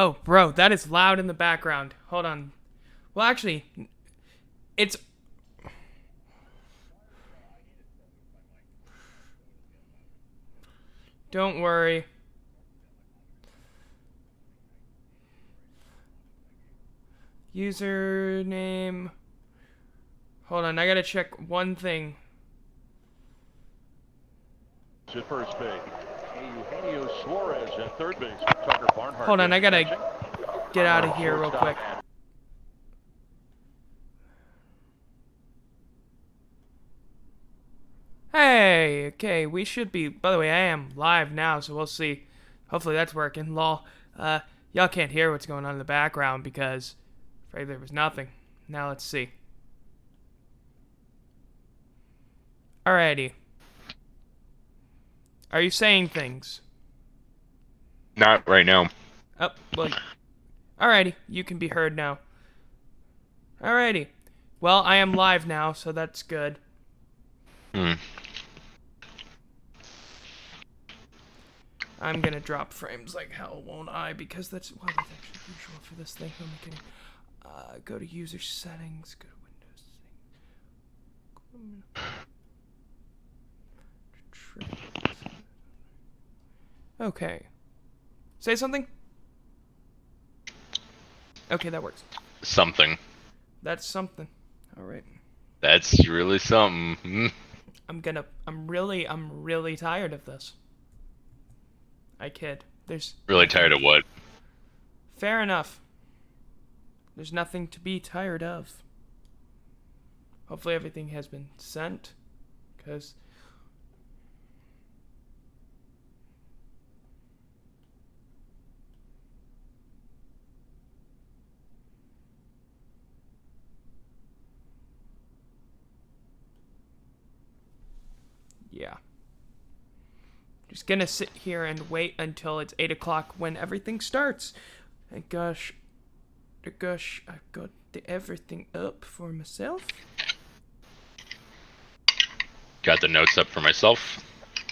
Oh, bro, that is loud in the background. Hold on. Well, actually, it's... Don't worry. Username... Hold on, I gotta check one thing. At first base, Eugenio Suarez at third base. Tucker Barnhart. Hold on, I gotta get out of here real quick. Hey, okay, we should be... By the way, I am live now, so we'll see. Hopefully that's working. Lol. Y'all can't hear what's going on in the background because... afraid there was nothing. Now let's see. Alrighty. Are you saying things? Not right now. Oh, well... Alrighty, you can be heard now. Alrighty. Well, I am live now, so that's good. I'm gonna drop frames like hell, won't I? Because that's actually usual for this thing. Who am I kidding? Go to user settings. Go to Windows settings. Okay. Say something? Okay, that works. Something. That's something. Alright. That's really something. I'm really tired of this. I kid. There's... Really tired of what? Fair enough. There's nothing to be tired of. Hopefully everything has been sent. Because... yeah. Just gonna sit here and wait until it's 8 o'clock when everything starts. And gosh, I've got everything up for myself. Got the notes up for myself.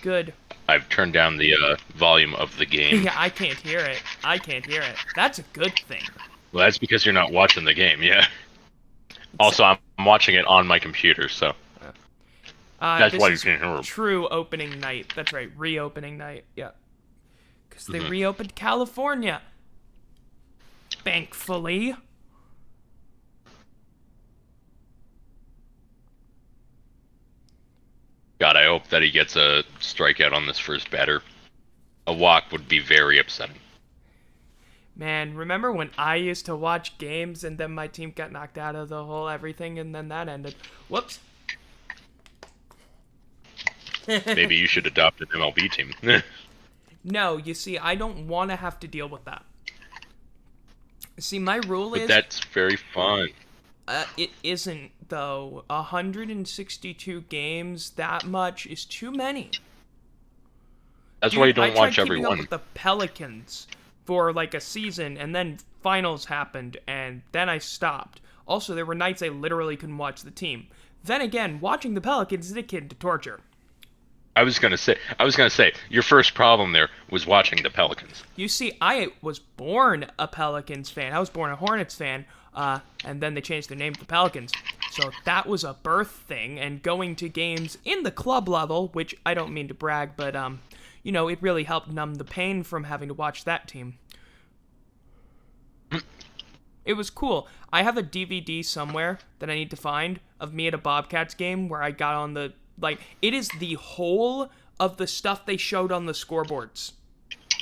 Good. I've turned down the volume of the game. Yeah, I can't hear it. That's a good thing. Well, that's because you're not watching the game, yeah. Also, I'm watching it on my computer, so... that's why you can't hear it. True opening night. That's right, reopening night. Yeah. Because they reopened California. Thankfully. God, I hope that he gets a strikeout on this first batter. A walk would be very upsetting. Man, remember when I used to watch games and then my team got knocked out of the whole everything and then that ended? Whoops. Maybe you should adopt an MLB team. No, you see, I don't want to have to deal with that. See, my rule is... But that's very fun. It isn't, though. 162 games, that much is too many. That's Dude, why you don't watch I tried keeping everyone. up with the Pelicans for like a season, and then finals happened, and then I stopped. Also, there were nights I literally couldn't watch the team. Then again, watching the Pelicans is akin to torture. I was gonna say, your first problem there was watching the Pelicans. You see, I was born a Pelicans fan. I was born a Hornets fan, and then they changed their name to the Pelicans. So that was a birth thing, and going to games in the club level, which I don't mean to brag, but, you know, it really helped numb the pain from having to watch that team. It was cool. I have a DVD somewhere that I need to find of me at a Bobcats game where I got on the... Like, it is the whole of the stuff they showed on the scoreboards.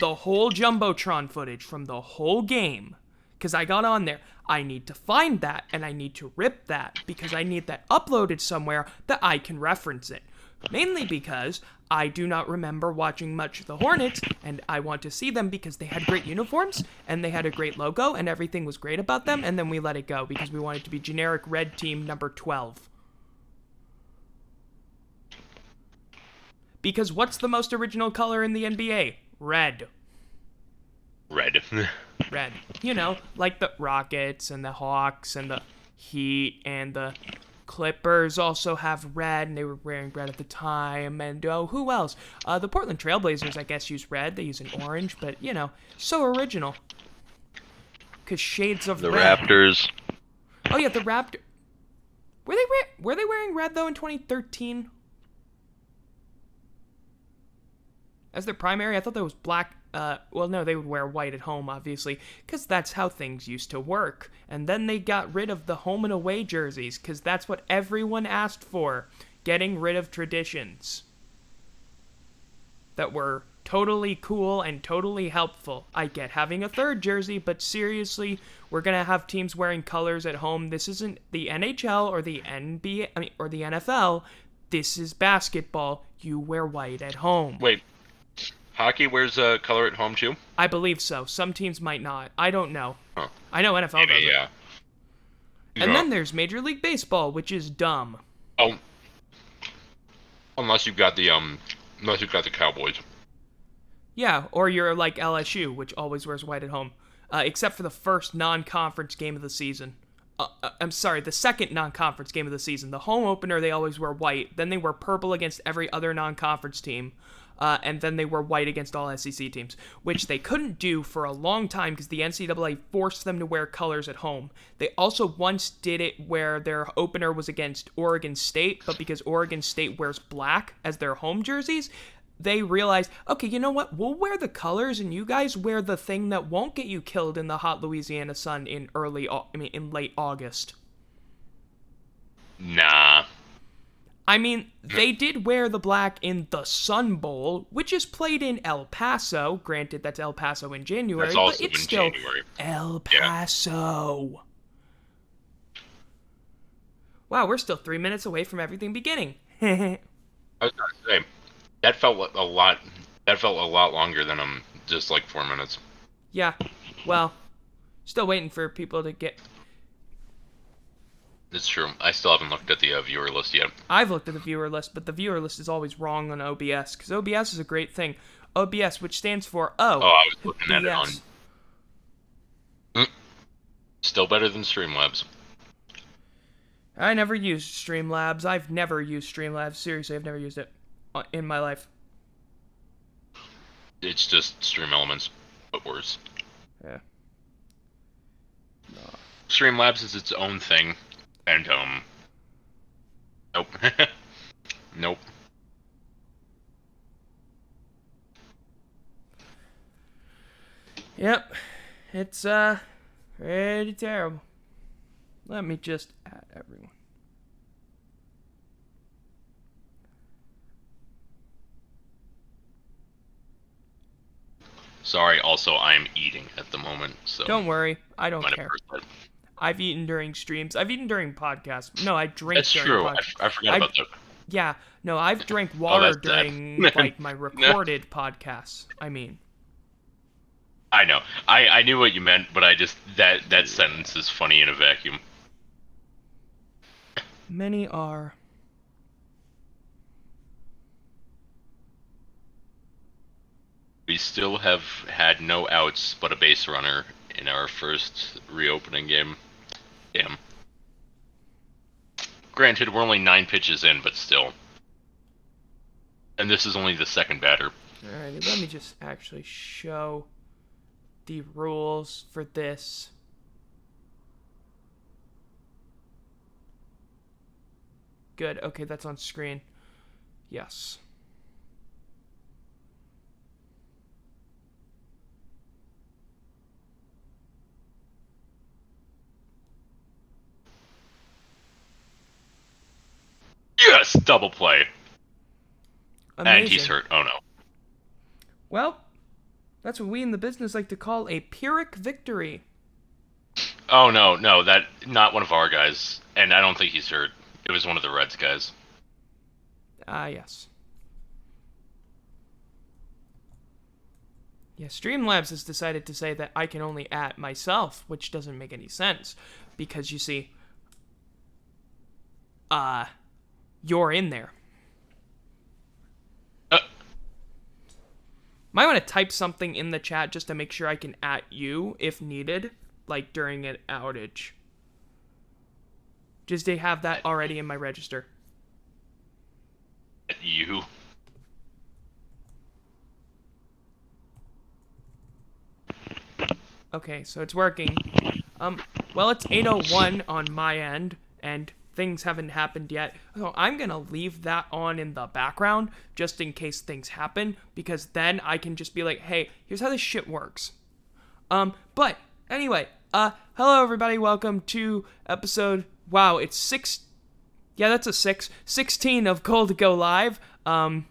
The whole Jumbotron footage from the whole game. Because I got on there. I need to find that, and I need to rip that, because I need that uploaded somewhere that I can reference it. Mainly because I do not remember watching much of the Hornets, and I want to see them because they had great uniforms, and they had a great logo, and everything was great about them, and then we let it go because we wanted to be generic red team number 12. Because what's the most original color in the NBA? Red. Red. Red. You know, like the Rockets and the Hawks and the Heat and the Clippers also have red, and they were wearing red at the time. And, oh, who else? The Portland Trailblazers, I guess, use red. They use an orange, but, you know, so original. Because shades of The red. Raptors. Oh yeah, the Raptor. Were they wearing red though in 2013? As their primary, I thought that was black. Well, no, they would wear white at home, obviously, because that's how things used to work. And then they got rid of the home and away jerseys, because that's what everyone asked for. Getting rid of traditions that were totally cool and totally helpful. I get having a third jersey, but seriously, we're going to have teams wearing colors at home. This isn't the NHL or the NBA, or the NFL. This is basketball. You wear white at home. Wait. Hockey wears color at home too? I believe so. Some teams might not. I don't know. Huh. I know NFL does it. Yeah. And then there's Major League Baseball, which is dumb. Oh. Unless you've got the Cowboys. Yeah, or you're like LSU, which always wears white at home. Except for the first non-conference game of the season. I'm sorry, the second non-conference game of the season. The home opener, they always wear white. Then they wear purple against every other non-conference team. And then they were white against all SEC teams, which they couldn't do for a long time because the NCAA forced them to wear colors at home. They also once did it where their opener was against Oregon State, but because Oregon State wears black as their home jerseys, they realized, okay, you know what? We'll wear the colors and you guys wear the thing that won't get you killed in the hot Louisiana sun in late August. Nah. I mean, they did wear the black in the Sun Bowl, which is played in El Paso. Granted, that's El Paso in January, That's also but it's in still January. El Paso. Yeah. Wow, we're still 3 minutes away from everything beginning. I was gonna say that felt a lot. That felt a lot longer than just like 4 minutes. Yeah. Well, still waiting for people to get. It's true. I still haven't looked at the viewer list yet. I've looked at the viewer list, but the viewer list is always wrong on OBS, because OBS is a great thing. OBS, which stands for I was looking at it on. BS. Still better than Streamlabs. I never used Streamlabs. I've never used Streamlabs. Seriously, I've never used it in my life. It's just Stream Elements, but worse. Yeah. Streamlabs is its own thing, and nope, nope. Yep. It's pretty terrible. Let me just add everyone. Sorry, also I am eating at the moment, so... Don't worry, I don't might have care. heard that. I've eaten during streams. I've eaten during podcasts. No, I drink That's during true. podcasts. I forgot about that. Yeah, no, I've drank water that's sad. during like my recorded podcasts. I mean, I know. I knew what you meant, but I just that sentence is funny in a vacuum. many are. We still have had no outs but a base runner in our first reopening game. Damn. Granted, we're only 9 pitches in, but still. And this is only the second batter. Alrighty, let me just actually show the rules for this. Good, okay, that's on screen. Yes. Yes! Double play. Amazing. And he's hurt. Oh no. Well, that's what we in the business like to call a Pyrrhic victory. Oh no, that not one of our guys. And I don't think he's hurt. It was one of the Reds guys. Yes. Yeah, Streamlabs has decided to say that I can only at myself, which doesn't make any sense. Because, you see, you're in there. Might want to type something in the chat just to make sure I can at you if needed, like during an outage. Just to have that already in my register. At you. Okay, so it's working. Well, it's 8:01 on my end, and things haven't happened yet. So I'm gonna leave that on in the background just in case things happen, because then I can just be like, hey, here's how this shit works. But anyway, hello everybody, welcome to episode, wow, it's 16 of Goal to Go Live. My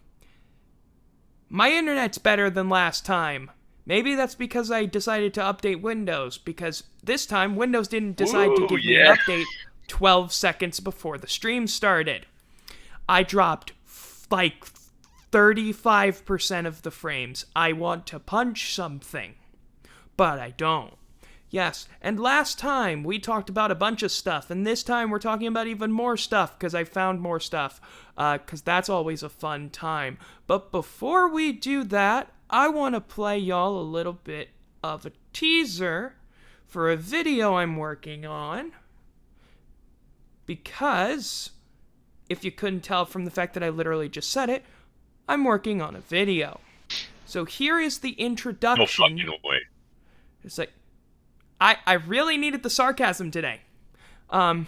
internet's better than last time. Maybe that's because I decided to update Windows, because this time Windows didn't decide to give me an update 12 seconds before the stream started. I dropped like 35% of the frames. I want to punch something, but I don't. Yes, and last time we talked about a bunch of stuff, and this time we're talking about even more stuff, because I found more stuff, because that's always a fun time. But before we do that, I want to play y'all a little bit of a teaser for a video I'm working on, because, if you couldn't tell from the fact that I literally just said it, I'm working on a video. So here is the introduction. No fucking way. It's like, I really needed the sarcasm today. Anyway.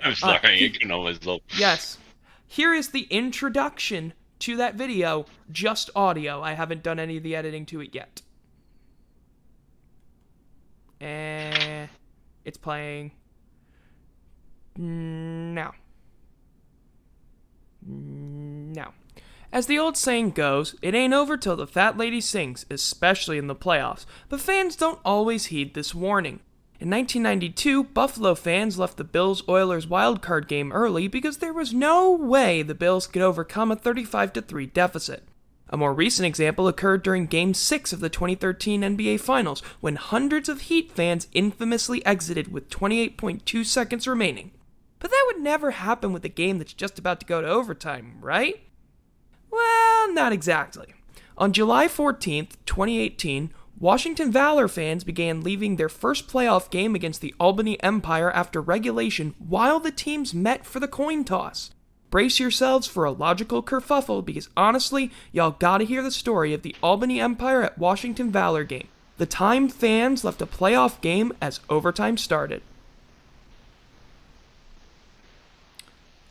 I'm sorry, I can always help. Yes. Here is the introduction to that video, just audio. I haven't done any of the editing to it yet. It's playing now. As the old saying goes, it ain't over till the fat lady sings, especially in the playoffs, but fans don't always heed this warning. In 1992, Buffalo fans left the Bills-Oilers wildcard game early because there was no way the Bills could overcome a 35-3 deficit. A more recent example occurred during Game 6 of the 2013 NBA Finals, when hundreds of Heat fans infamously exited with 28.2 seconds remaining. But that would never happen with a game that's just about to go to overtime, right? Well, not exactly. On July 14th, 2018, Washington Valor fans began leaving their first playoff game against the Albany Empire after regulation while the teams met for the coin toss. Brace yourselves for a logical kerfuffle, because honestly, y'all gotta hear the story of the Albany Empire at Washington Valor game. The time fans left a playoff game as overtime started.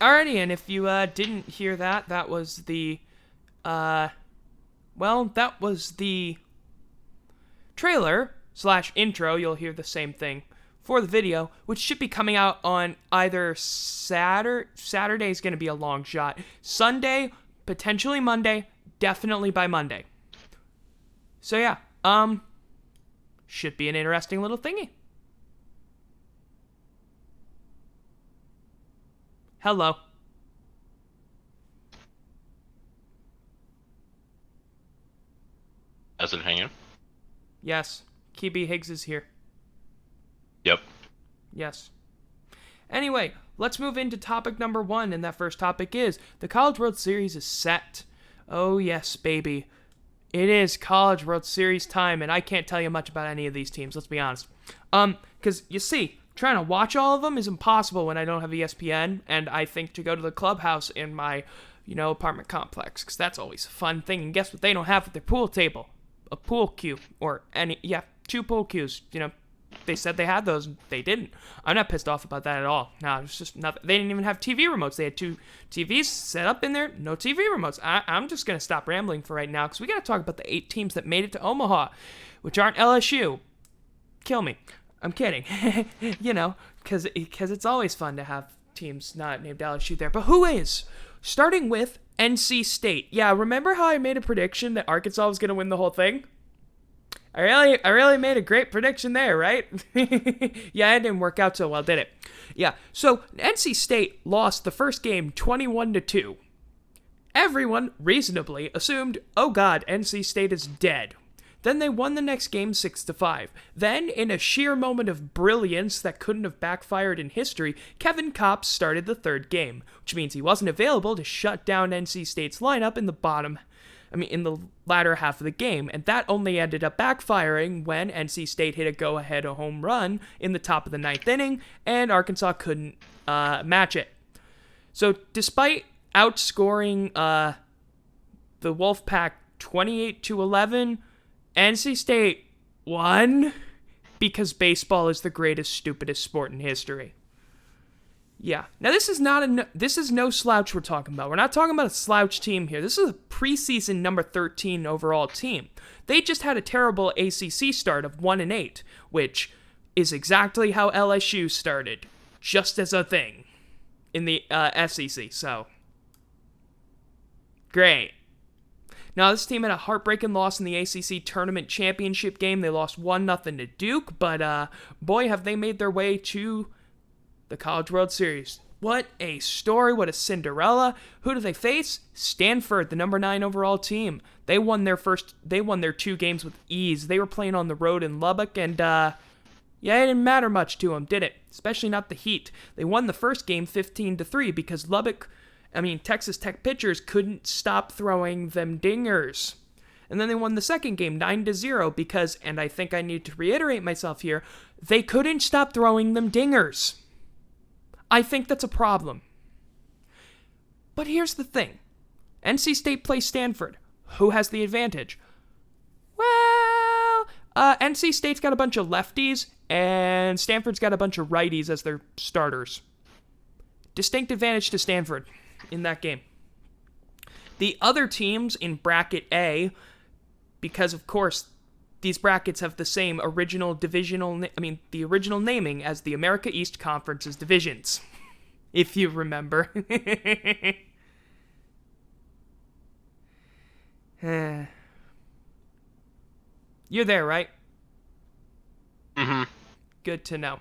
Alrighty, and if you didn't hear that, that was the trailer / intro. You'll hear the same thing for the video, which should be coming out on either Saturday is going to be a long shot. Sunday, potentially Monday, definitely by Monday. So yeah, should be an interesting little thingy. Hello. How's it hanging? Yes. Key Higgs is here. Yep. Yes. Anyway, let's move into topic number 1, and that first topic is the College World Series is set. Oh yes, baby. It is College World Series time, and I can't tell you much about any of these teams, let's be honest. Because, you see, trying to watch all of them is impossible when I don't have ESPN, and I think to go to the clubhouse in my, apartment complex, because that's always a fun thing, and guess what they don't have at their pool table? A pool cue, or 2 pool cues, they said they had those, they didn't. I'm not pissed off about that at all. No, it's just nothing. They didn't even have TV remotes. They had 2 TVs set up in there, no TV remotes. I'm just going to stop rambling for right now, because we got to talk about the 8 teams that made it to Omaha, which aren't LSU. Kill me. I'm kidding. Because it's always fun to have teams not named LSU there. But who is? Starting with NC State. Yeah, remember how I made a prediction that Arkansas was going to win the whole thing? I really made a great prediction there, right? Yeah, it didn't work out so well, did it? Yeah, so NC State lost the first game 21-2. Everyone reasonably assumed, oh god, NC State is dead. Then they won the next game 6-5. Then, in a sheer moment of brilliance that couldn't have backfired in history, Kevin Kopps started the third game, which means he wasn't available to shut down NC State's lineup in the latter half of the game, and that only ended up backfiring when NC State hit a go-ahead home run in the top of the 9th inning, and Arkansas couldn't match it. So, despite outscoring the Wolfpack 28-11, NC State One, because baseball is the greatest, stupidest sport in history. Yeah. Now, this is no slouch we're talking about. We're not talking about a slouch team here. This is a preseason number 13 overall team. They just had a terrible ACC start of 1-8, which is exactly how LSU started, just as a thing in the SEC. So, great. Now, this team had a heartbreaking loss in the ACC Tournament Championship game. They lost 1-0 to Duke, but boy, have they made their way to the College World Series. What a story, what a Cinderella. Who do they face? Stanford, the number 9 overall team. They won their 2 games with ease. They were playing on the road in Lubbock, and it didn't matter much to them, did it? Especially not the Heat. They won the first game 15-3 because Texas Tech pitchers couldn't stop throwing them dingers. And then they won the second game 9-0 because, and I think I need to reiterate myself here, they couldn't stop throwing them dingers. I think that's a problem. But here's the thing. NC State plays Stanford. Who has the advantage? Well, NC State's got a bunch of lefties, and Stanford's got a bunch of righties as their starters. Distinct advantage to Stanford in that game. The other teams in Bracket A, because of course these brackets have the same original the original naming as the America East Conference's divisions, if you remember. You're there, right? Mm-hmm. Good to know.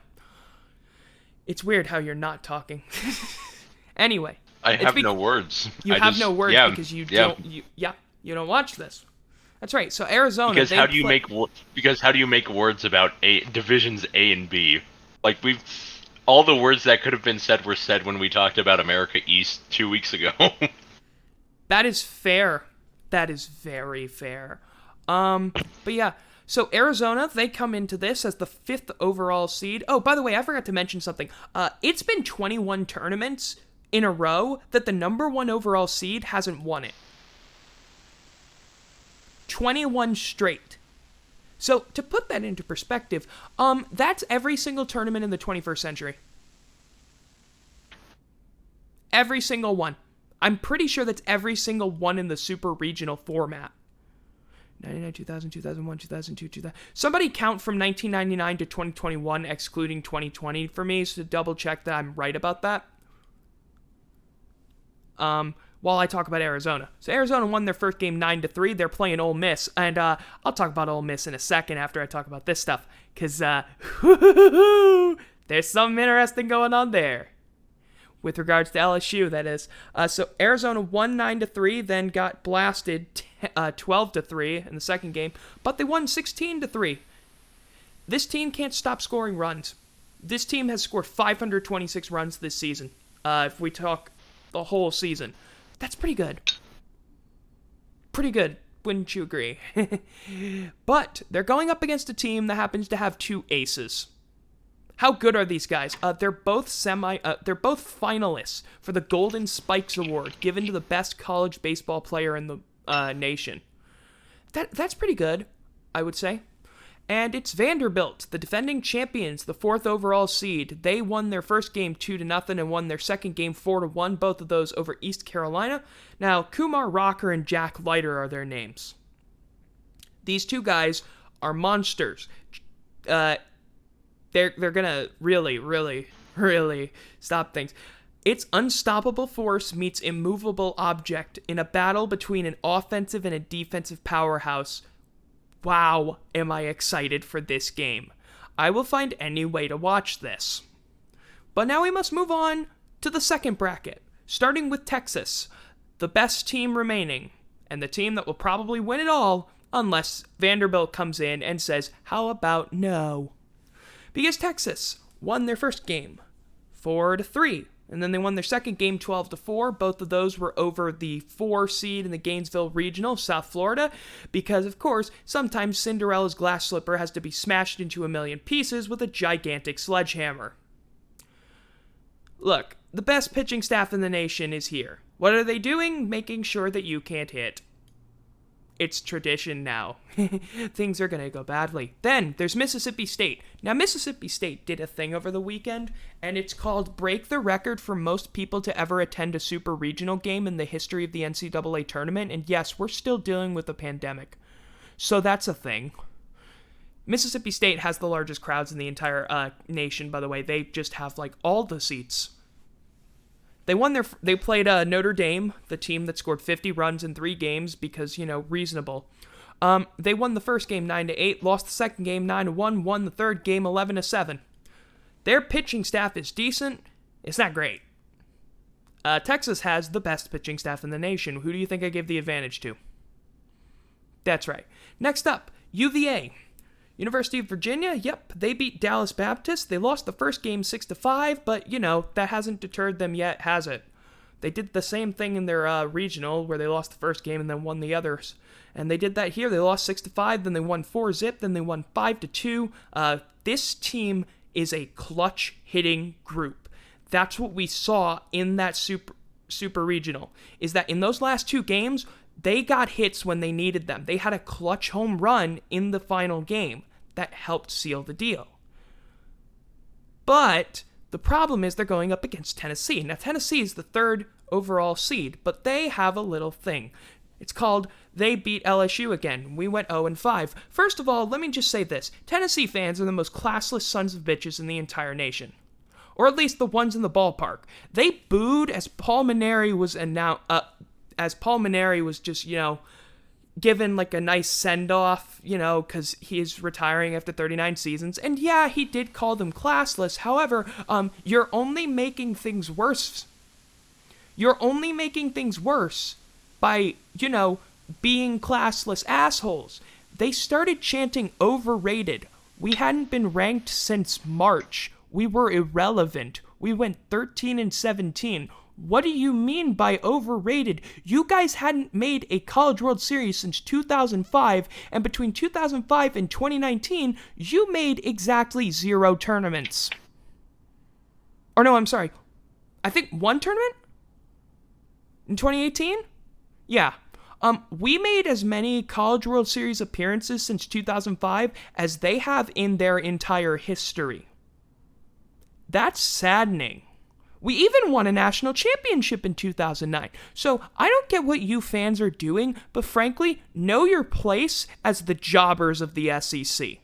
It's weird how you're not talking. Anyway. I have no words. You have no words because you don't watch this. That's right. So Arizona. Because how do you make words about divisions A and B? Like all the words that could have been said were said when we talked about America East 2 weeks ago. That is fair. That is very fair. But yeah. So Arizona, they come into this as the 5th overall seed. Oh, by the way, I forgot to mention something. It's been 21 tournaments in a row that the number 1 overall seed hasn't won it. 21 straight. So, to put that into perspective, that's every single tournament in the 21st century. Every single one. I'm pretty sure that's every single one in the super regional format. 99, 2000, 2001, 2002, 2000. Somebody count from 1999 to 2021, excluding 2020 for me, so to double check that I'm right about that. While I talk about Arizona. So Arizona won their first game 9-3. They're playing Ole Miss. And I'll talk about Ole Miss in a second after I talk about this stuff. Because there's something interesting going on there. With regards to LSU, that is. So Arizona won 9-3, then got blasted 12-3 in the second game. But they won 16-3. This team can't stop scoring runs. This team has scored 526 runs this season. If we talk the whole season. That's pretty good. Pretty good, wouldn't you agree? But they're going up against a team that happens to have 2 aces. How good are these guys? They're both finalists for the Golden Spikes Award, given to the best college baseball player in the nation. That's pretty good, I would say. And it's Vanderbilt, the defending champions, the 4th overall seed. They won their first game 2-0 and won their second game 4-1, both of those over East Carolina. Now, Kumar Rocker and Jack Leiter are their names. These 2 guys are monsters. They're gonna really stop things. It's unstoppable force meets immovable object in a battle between an offensive and a defensive powerhouse. Wow, am I excited for this game. I will find any way to watch this. But now we must move on to the second bracket, starting with Texas, the best team remaining, and the team that will probably win it all unless Vanderbilt comes in and says, how about no? Because Texas won their first game 4-3, and then they won their second game 12-4. Both of those were over the 4 seed in the Gainesville Regional, South Florida, because, of course, sometimes Cinderella's glass slipper has to be smashed into a million pieces with a gigantic sledgehammer. Look, the best pitching staff in the nation is here. What are they doing? Making sure that you can't hit. it's tradition now. Things are going to go badly. Then there's Mississippi State. Now, Mississippi State did a thing over the weekend, and it's called break the record for most people to ever attend a super regional game in the history of the NCAA tournament. And yes, we're still dealing with a pandemic. So that's a thing. Mississippi State has the largest crowds in the entire nation, by the way. They just have, like, all the seats. They played Notre Dame, the team that scored 50 runs in 3 games because, reasonable. They won the first game 9-8, lost the second game 9-1, won the third game 11-7. Their pitching staff is decent. It's not great. Texas has the best pitching staff in the nation. Who do you think I give the advantage to? That's right. Next up, UVA. University of Virginia, yep, they beat Dallas Baptist. They lost the first game 6-5, but, that hasn't deterred them yet, has it? They did the same thing in their regional, where they lost the first game and then won the others. And they did that here. They lost 6-5, then they won 4-zip, then they won 5-2. This team is a clutch hitting group. That's what we saw in that super regional, is that in those last 2 games, they got hits when they needed them. They had a clutch home run in the final game that helped seal the deal. But the problem is they're going up against Tennessee. Now, Tennessee is the 3rd overall seed, but they have a little thing. It's called they beat LSU again. We went 0-5. First of all, let me just say this. Tennessee fans are the most classless sons of bitches in the entire nation. Or at least the ones in the ballpark. They booed as Paul Mainieri was just, given like a nice send-off, because he's retiring after 39 seasons. And yeah, he did call them classless. However, you're only making things worse. You're only making things worse by, being classless assholes. They started chanting overrated. We hadn't been ranked since March. We were irrelevant. We went 13-17. What do you mean by overrated? You guys hadn't made a College World Series since 2005, and between 2005 and 2019, you made exactly 0 tournaments. Or no, I'm sorry. I think 1 tournament? In 2018? Yeah. We made as many College World Series appearances since 2005 as they have in their entire history. That's saddening. We even won a national championship in 2009. So I don't get what you fans are doing, but frankly, know your place as the jobbers of the SEC.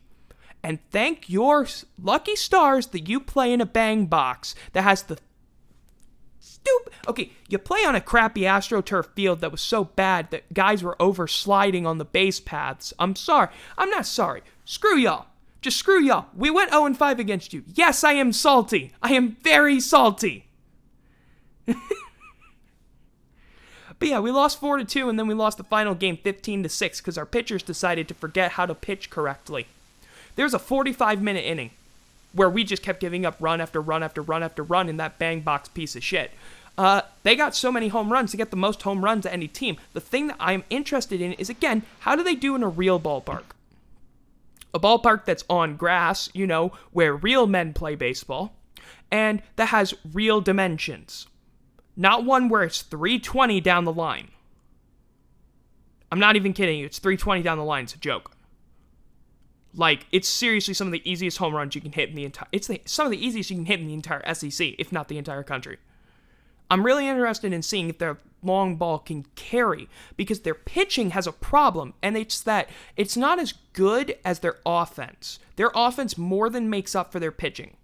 And thank your lucky stars that you play in a bang box that has the Okay, you play on a crappy AstroTurf field that was so bad that guys were over-sliding on the base paths. I'm sorry. I'm not sorry. Screw y'all. Just screw y'all. We went 0-5 against you. Yes, I am salty. I am very salty. But yeah, we lost 4-2, and then we lost the final game 15-6 because our pitchers decided to forget how to pitch correctly. There's a 45-minute inning where we just kept giving up run after run after run after run in that bang box piece of shit. They got so many home runs to get the most home runs to any team. The thing that I'm interested in is, again, how do they do in a real ballpark? A ballpark that's on grass, where real men play baseball, and that has real dimensions. Not one where it's 320 down the line. I'm not even kidding you. It's 320 down the line. It's a joke. Like, it's seriously some of the easiest home runs you can hit in the entire... some of the easiest you can hit in the entire SEC, if not the entire country. I'm really interested in seeing if their long ball can carry, because their pitching has a problem, and it's that it's not as good as their offense. Their offense more than makes up for their pitching.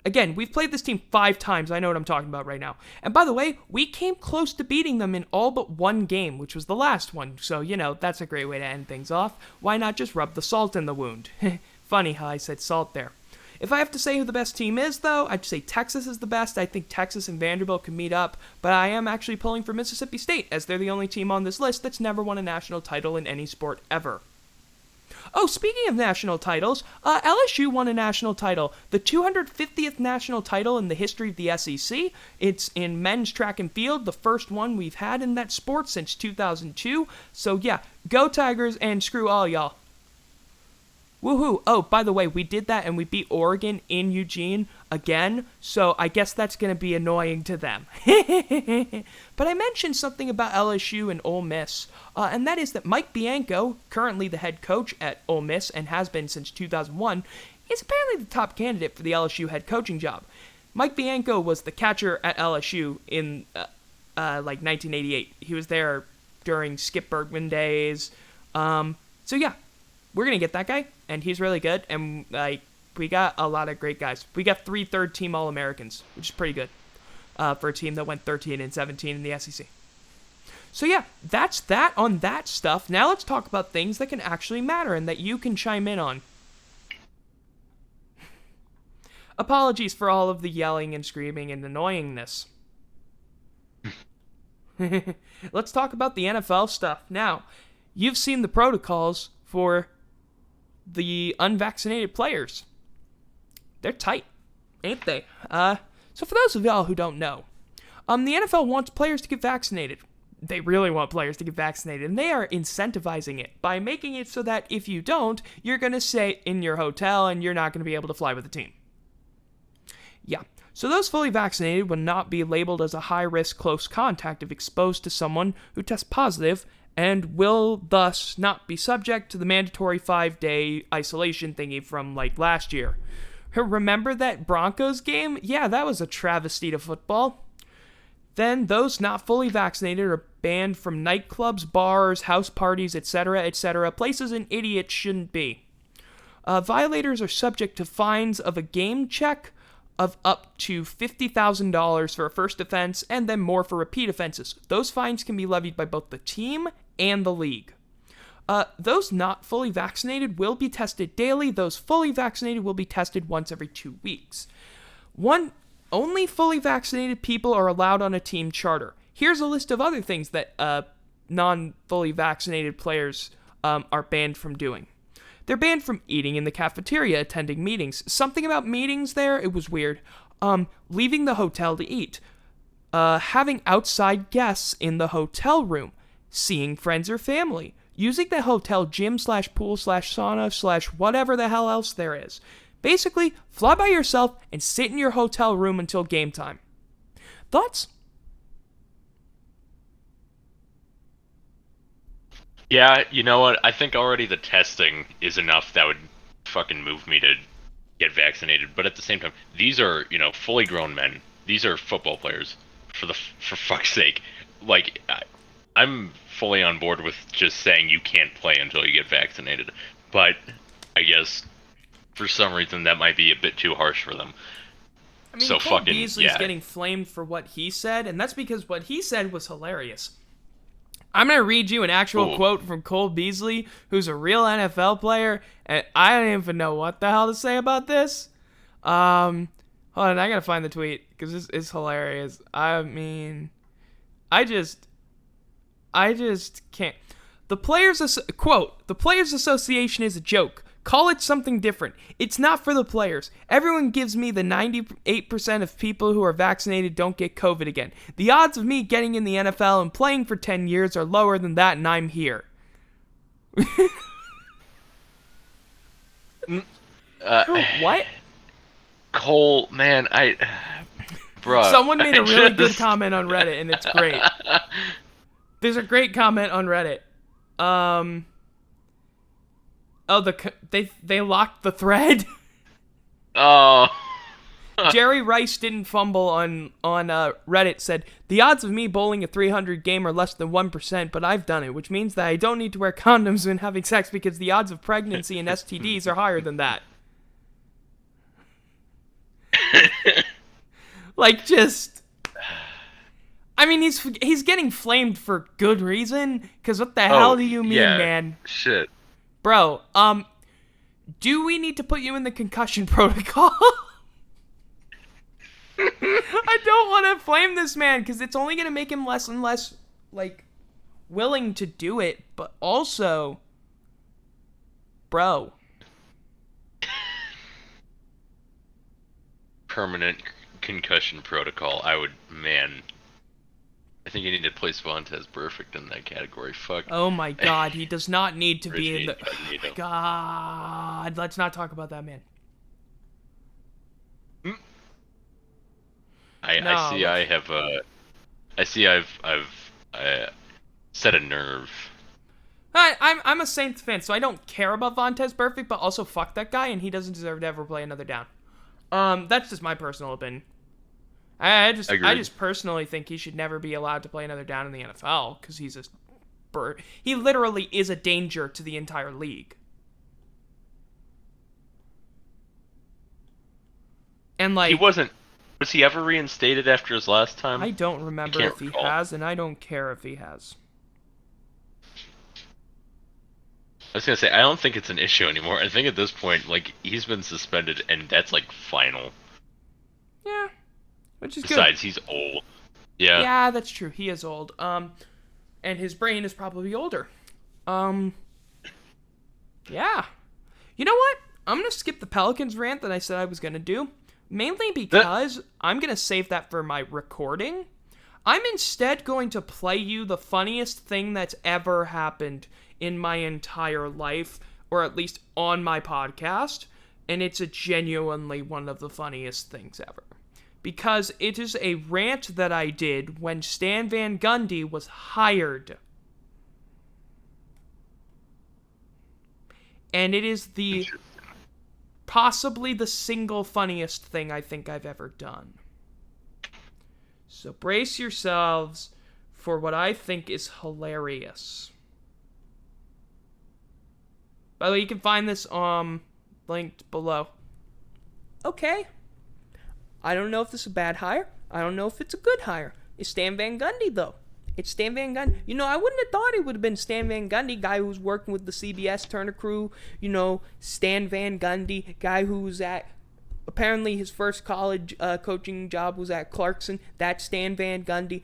Again, we've played this team 5 times. I know what I'm talking about right now. And by the way, we came close to beating them in all but one game, which was the last one. So, that's a great way to end things off. Why not just rub the salt in the wound? Funny how I said salt there. If I have to say who the best team is, though, I'd say Texas is the best. I think Texas and Vanderbilt can meet up, but I am actually pulling for Mississippi State, as they're the only team on this list that's never won a national title in any sport ever. Oh, speaking of national titles, LSU won a national title, the 250th national title in the history of the SEC. It's in men's track and field, the first one we've had in that sport since 2002. So yeah, go Tigers and screw all y'all. Woohoo! Oh, by the way, we did that and we beat Oregon in Eugene again, so I guess that's going to be annoying to them. But I mentioned something about LSU and Ole Miss, and that is that Mike Bianco, currently the head coach at Ole Miss and has been since 2001, is apparently the top candidate for the LSU head coaching job. Mike Bianco was the catcher at LSU in like 1988. He was there during Skip Bergman days. So yeah, we're gonna get that guy, and he's really good. And like, we got a lot of great guys. We got 3 third-team All-Americans, which is pretty good for a team that went 13-17 in the SEC. So yeah, that's that on that stuff. Now let's talk about things that can actually matter and that you can chime in on. Apologies for all of the yelling and screaming and annoyingness. Let's talk about the NFL stuff. Now, you've seen the protocols for the unvaccinated players. They're tight, ain't they? So for those of y'all who don't know, the NFL wants players to get vaccinated. They really want players to get vaccinated, and they are incentivizing it by making it so that if you don't, you're going to stay in your hotel and you're not going to be able to fly with the team. Yeah, so those fully vaccinated will not be labeled as a high-risk close contact if exposed to someone who tests positive and will thus not be subject to the mandatory 5-day isolation thingy from like last year. Remember that Broncos game? Yeah, that was a travesty to football. Then those not fully vaccinated are banned from nightclubs, bars, house parties, etc., places an idiot shouldn't be. Violators are subject to fines of a game check of up to $50,000 for a first offense and then more for repeat offenses. Those fines can be levied by both the team and the league. Those not fully vaccinated will be tested daily. Those fully vaccinated will be tested once every 2 weeks. Only fully vaccinated people are allowed on a team charter. Here's a list of other things that non-fully vaccinated players are banned from doing. They're banned from eating in the cafeteria, attending meetings. Something about meetings there, it was weird. Leaving the hotel to eat. Having outside guests in the hotel room. Seeing friends or family. Using the hotel gym / pool / sauna / whatever the hell else there is. Basically, fly by yourself and sit in your hotel room until game time. Thoughts? Yeah, you know what? I think already the testing is enough that would fucking move me to get vaccinated. But at the same time, these are, fully grown men. These are football players. For fuck's sake. Like, I'm fully on board with just saying you can't play until you get vaccinated. But I guess for some reason that might be a bit too harsh for them. I mean, so Cole fucking Beasley's getting flamed for what he said, and that's because what he said was hilarious. I'm going to read you an actual quote from Cole Beasley, who's a real NFL player, and I don't even know what the hell to say about this. Hold on, I got to find the tweet, because this is hilarious. I mean, I just can't. The Players Association is a joke. Call it something different. It's not for the players. Everyone gives me the 98% of people who are vaccinated don't get COVID again. The odds of me getting in the NFL and playing for 10 years are lower than that, and I'm here. What? Cole, man, bruh. Someone made a really good comment on Reddit, and it's great. There's a great comment on Reddit. They locked the thread. Oh. Jerry Rice didn't fumble on Reddit said, the odds of me bowling a 300 game are less than 1%, but I've done it, which means that I don't need to wear condoms when having sex because the odds of pregnancy and STDs are higher than that. Like, just... I mean, he's getting flamed for good reason, because what the hell do you mean, man? Shit. Bro, do we need to put you in the concussion protocol? I don't want to flame this man, because it's only going to make him less and less, like, willing to do it, but also, bro. Permanent concussion protocol. I think you need to place Vontez perfect in that category. Fuck. Oh my God, he does not need to be in the. Oh my Incognito. God, let's not talk about that man. I see I've set a nerve. I'm a Saints fan, so I don't care about Vontez perfect, but also fuck that guy, and he doesn't deserve to ever play another down. That's just my personal opinion. I just personally think he should never be allowed to play another down in the NFL because he's a bird. He literally is a danger to the entire league. And like, Was he ever reinstated after his last time? I don't remember if he has, and I don't care if he has. I was gonna say I don't think it's an issue anymore. I think at this point, like, he's been suspended, and that's like final. Yeah, which is Besides, good. he's old. Yeah. Yeah, that's true. He is old. And his brain is probably older. Yeah. You know what? I'm gonna skip the Pelicans rant that I said I was gonna do, mainly because I'm gonna save that for my recording. I'm instead going to play you the funniest thing that's ever happened in my entire life, or at least on my podcast, and it's a genuinely one of the funniest things ever. Because it is a rant that I did when Stan Van Gundy was hired. And it is possibly the single funniest thing I think I've ever done. So brace yourselves for what I think is hilarious. By the way, you can find this linked below. Okay. I don't know if this is a bad hire. I don't know if it's a good hire. It's Stan Van Gundy, though. It's Stan Van Gundy. You know, I wouldn't have thought it would have been Stan Van Gundy, guy who was working with the CBS Turner crew. You know, Stan Van Gundy, guy who was at, apparently his first college coaching job was at Clarkson. That's Stan Van Gundy.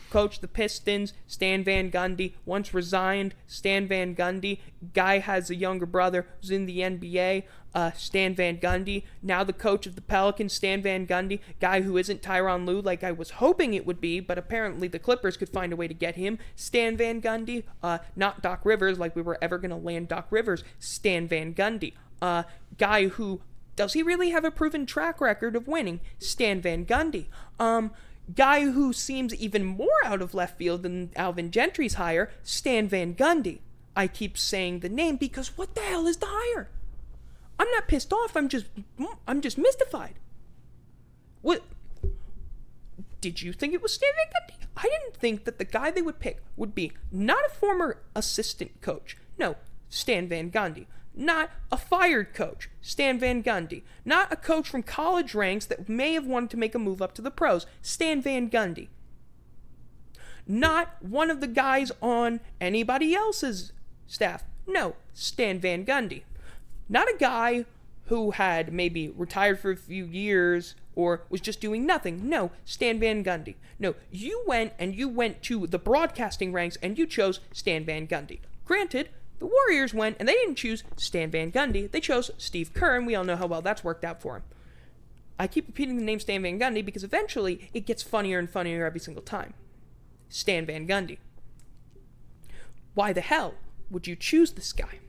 Coached the Pistons, Stan Van Gundy. Once resigned, Stan Van Gundy. Guy has a younger brother who's in the NBA, Stan Van Gundy. Now the coach of the Pelicans, Stan Van Gundy. Guy who isn't Tyronn Lue like I was hoping it would be, but apparently the Clippers could find a way to get him. Stan Van Gundy. Not Doc Rivers, like we were ever going to land Doc Rivers. Stan Van Gundy. Guy who, does he really have a proven track record of winning? Stan Van Gundy. Guy who seems even more out of left field than Alvin Gentry's hire, Stan Van Gundy. I keep saying the name because what the hell is the hire? I'm not pissed off, I'm just mystified. What? Did you think it was Stan Van Gundy? I didn't think that the guy they would pick would be not a former assistant coach. No, Stan Van Gundy. Not a fired coach, Stan Van Gundy. Not a coach from college ranks that may have wanted to make a move up to the pros, Stan Van Gundy. Not one of the guys on anybody else's staff. No, Stan Van Gundy. Not a guy who had maybe retired for a few years or was just doing nothing. No, Stan Van Gundy. No, you went to the broadcasting ranks and you chose Stan Van Gundy. Granted, the Warriors went, and they didn't choose Stan Van Gundy. They chose Steve Kerr, and we all know how well that's worked out for him. I keep repeating the name Stan Van Gundy because eventually it gets funnier and funnier every single time. Stan Van Gundy. Why the hell would you choose this guy?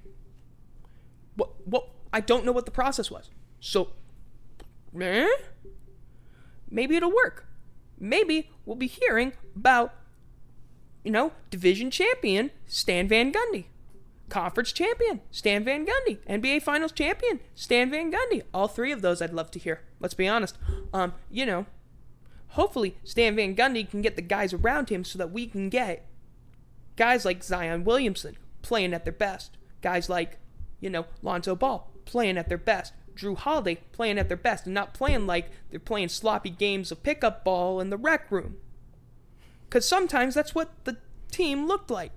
What? I don't know what the process was. So, maybe it'll work. Maybe we'll be hearing about, division champion Stan Van Gundy. Conference champion, Stan Van Gundy. NBA Finals champion, Stan Van Gundy. All three of those I'd love to hear. Let's be honest. Hopefully Stan Van Gundy can get the guys around him so that we can get guys like Zion Williamson playing at their best. Guys like, Lonzo Ball playing at their best. Drew Holiday playing at their best and not playing like they're playing sloppy games of pickup ball in the rec room. Because sometimes that's what the team looked like.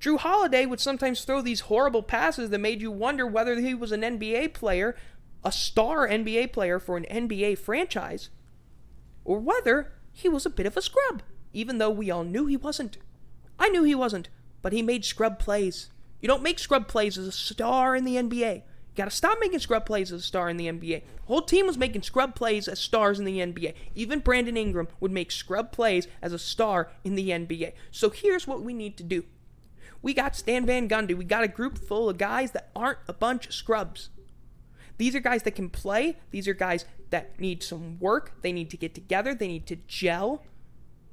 Drew Holiday would sometimes throw these horrible passes that made you wonder whether he was an NBA player, a star NBA player for an NBA franchise, or whether he was a bit of a scrub, even though we all knew he wasn't. I knew he wasn't, but he made scrub plays. You don't make scrub plays as a star in the NBA. Got to stop making scrub plays as a star in the NBA. The whole team was making scrub plays as stars in the NBA. Even Brandon Ingram would make scrub plays as a star in the NBA. So here's what we need to do. We got Stan Van Gundy. We got a group full of guys that aren't a bunch of scrubs. These are guys that can play. These are guys that need some work. They need to get together. They need to gel.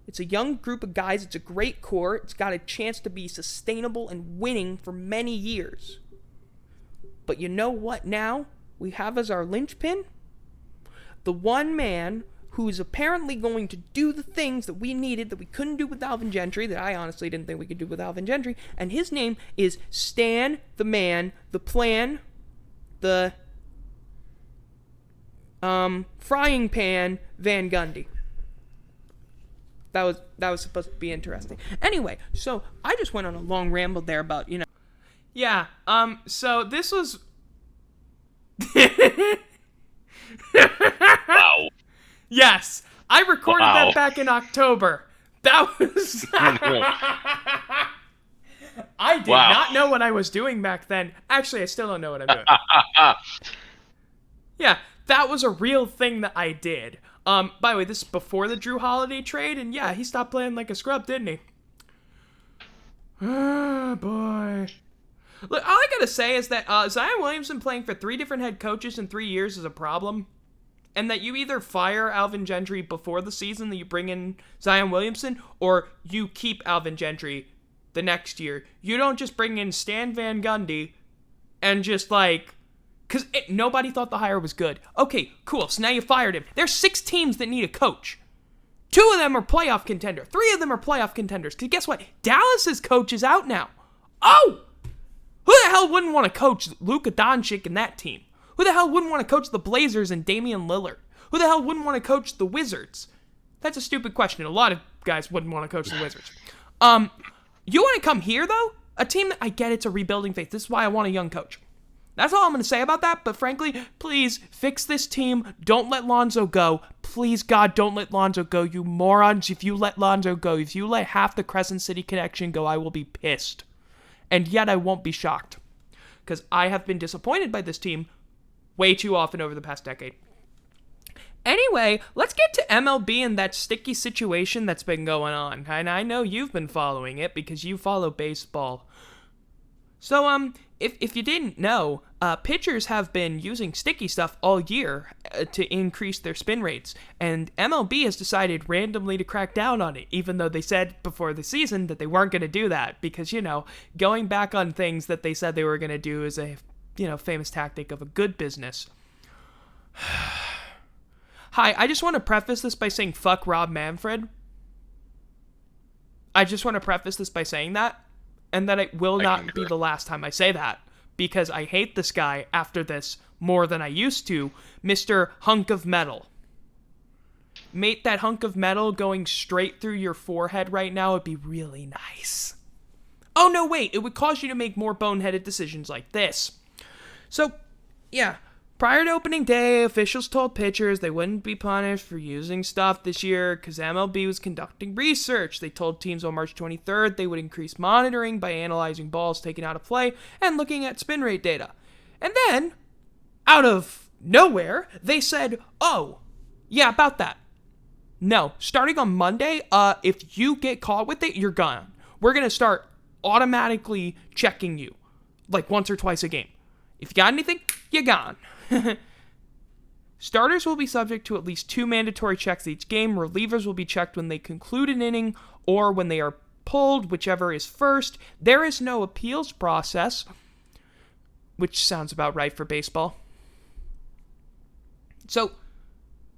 It's a young group of guys. It's a great core. It's got a chance to be sustainable and winning for many years. But you know what now we have as our linchpin? The one man who is apparently going to do the things that we needed that we couldn't do with Alvin Gentry, that I honestly didn't think we could do with Alvin Gentry, and his name is Stan the Man, the Plan, the Frying Pan Van Gundy. That was supposed to be interesting. Anyway, so I just went on a long ramble there about, Yeah, so this was... Wow. Yes, I recorded that back in October. That was... I did not know what I was doing back then. Actually, I still don't know what I'm doing. Yeah, that was a real thing that I did. By the way, this is before the Drew Holiday trade, and yeah, he stopped playing like a scrub, didn't he? Oh, boy. Look, all I gotta say is that Zion Williamson playing for 3 different head coaches in 3 years is a problem. And that you either fire Alvin Gentry before the season that you bring in Zion Williamson, or you keep Alvin Gentry the next year. You don't just bring in Stan Van Gundy and just because nobody thought the hire was good. Okay, cool, so now you fired him. There's 6 teams that need a coach. 2 of them are playoff contenders. 3 of them are playoff contenders. Because guess what? Dallas's coach is out now. Oh! Who the hell wouldn't want to coach Luka Doncic and that team? Who the hell wouldn't want to coach the Blazers and Damian Lillard? Who the hell wouldn't want to coach the Wizards? That's a stupid question. A lot of guys wouldn't want to coach the Wizards. You want to come here, though? A team that, I get it's a rebuilding phase. This is why I want a young coach. That's all I'm going to say about that, but frankly, please, fix this team. Don't let Lonzo go. Please, God, don't let Lonzo go, you morons. If you let Lonzo go, if you let half the Crescent City connection go, I will be pissed. And yet I won't be shocked. Because I have been disappointed by this team way too often over the past decade. Anyway, let's get to MLB and that sticky situation that's been going on. And I know you've been following it because you follow baseball. So, if you didn't know, pitchers have been using sticky stuff all year to increase their spin rates, and MLB has decided randomly to crack down on it, even though they said before the season that they weren't going to do that, because, going back on things that they said they were going to do is a, famous tactic of a good business. Hi, I just want to preface this by saying fuck Rob Manfred. I just want to preface this by saying that. And that it will not be the last time I say that, because I hate this guy after this more than I used to, Mr. Hunk of Metal. Mate, that hunk of metal going straight through your forehead right now would be really nice. Oh, no, wait, it would cause you to make more boneheaded decisions like this. So, yeah, prior to opening day, officials told pitchers they wouldn't be punished for using stuff this year because MLB was conducting research. They told teams on March 23rd they would increase monitoring by analyzing balls taken out of play and looking at spin rate data. And then, out of nowhere, they said, oh, yeah, about that. No, starting on Monday, if you get caught with it, you're gone. We're going to start automatically checking you, like once or twice a game. If you got anything, you're gone. Starters will be subject to at least 2 mandatory checks each game. Relievers will be checked when they conclude an inning or when they are pulled, whichever is first. There is no appeals process, which sounds about right for baseball. So,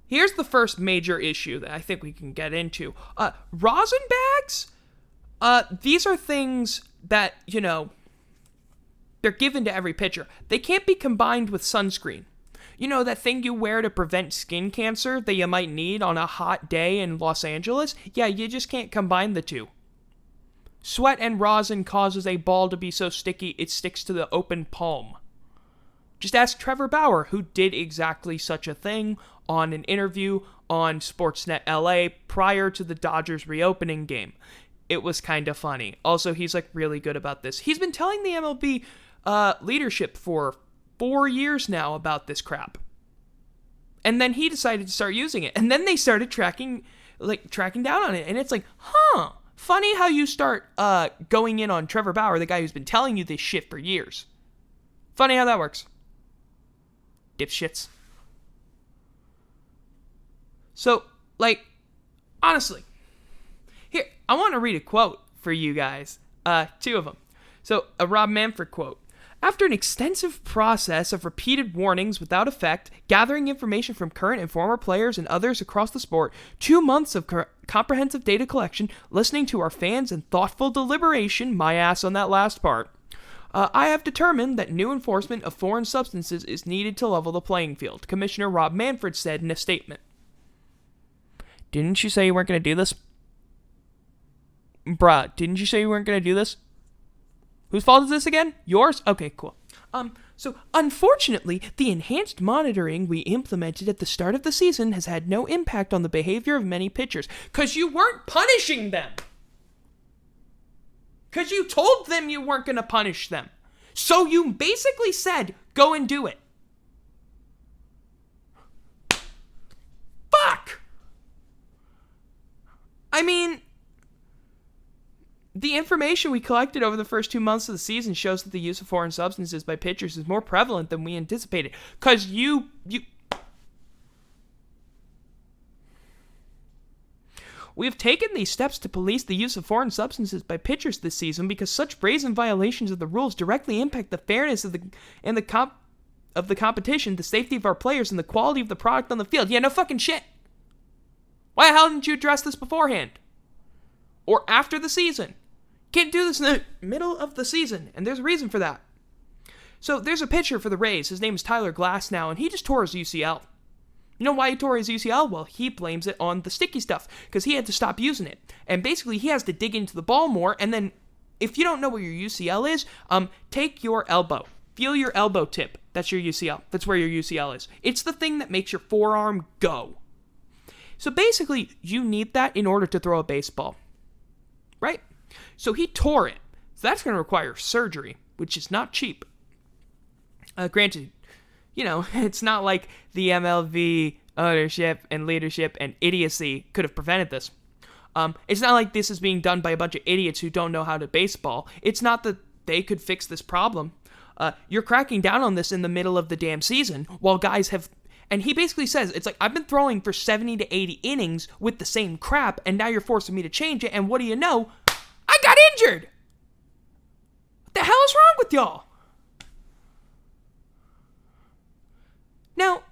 here's the first major issue that I think we can get into. Rosin bags? These are things that, they're given to every pitcher. They can't be combined with sunscreen. You know, that thing you wear to prevent skin cancer that you might need on a hot day in Los Angeles? Yeah, you just can't combine the two. Sweat and rosin causes a ball to be so sticky it sticks to the open palm. Just ask Trevor Bauer, who did exactly such a thing on an interview on Sportsnet LA prior to the Dodgers reopening game. It was kind of funny. Also, he's really good about this. He's been telling the MLB leadership for 4 years now about this crap. And then he decided to start using it. And then they started tracking down on it. And it's like, funny how you start going in on Trevor Bauer, the guy who's been telling you this shit for years. Funny how that works. Dipshits. So, honestly, here, I want to read a quote for you guys. 2 of them. So, a Rob Manfred quote. After an extensive process of repeated warnings without effect, gathering information from current and former players and others across the sport, 2 months of comprehensive data collection, listening to our fans and thoughtful deliberation, my ass on that last part, I have determined that new enforcement of foreign substances is needed to level the playing field, Commissioner Rob Manfred said in a statement. Didn't you say you weren't going to do this? Bruh, didn't you say you weren't going to do this? Whose fault is this again? Yours? Okay, cool. So unfortunately, the enhanced monitoring we implemented at the start of the season has had no impact on the behavior of many pitchers. Because you weren't punishing them. Because you told them you weren't going to punish them. So you basically said, go and do it. Fuck! I mean, the information we collected over the first 2 months of the season shows that the use of foreign substances by pitchers is more prevalent than we anticipated. Because We have taken these steps to police the use of foreign substances by pitchers this season because such brazen violations of the rules directly impact the fairness of the competition, the safety of our players, and the quality of the product on the field. Yeah, no fucking shit. Why the hell didn't you address this beforehand? Or after the season? Can't do this in the middle of the season, and there's a reason for that. So there's a pitcher for the Rays. His name is Tyler Glass now, and he just tore his UCL. You know why he tore his UCL? Well, he blames it on the sticky stuff, because he had to stop using it. And basically, he has to dig into the ball more, and then, if you don't know where your UCL is, take your elbow. Feel your elbow tip. That's your UCL. That's where your UCL is. It's the thing that makes your forearm go. So basically, you need that in order to throw a baseball. Right? So he tore it. So that's going to require surgery, which is not cheap. Granted, it's not like the MLB ownership and leadership and idiocy could have prevented this. It's not like this is being done by a bunch of idiots who don't know how to baseball. It's not that they could fix this problem. You're cracking down on this in the middle of the damn season while guys have... And he basically says, it's like, I've been throwing for 70 to 80 innings with the same crap, and now you're forcing me to change it, and what do you know? I got injured! What the hell is wrong with y'all? Now...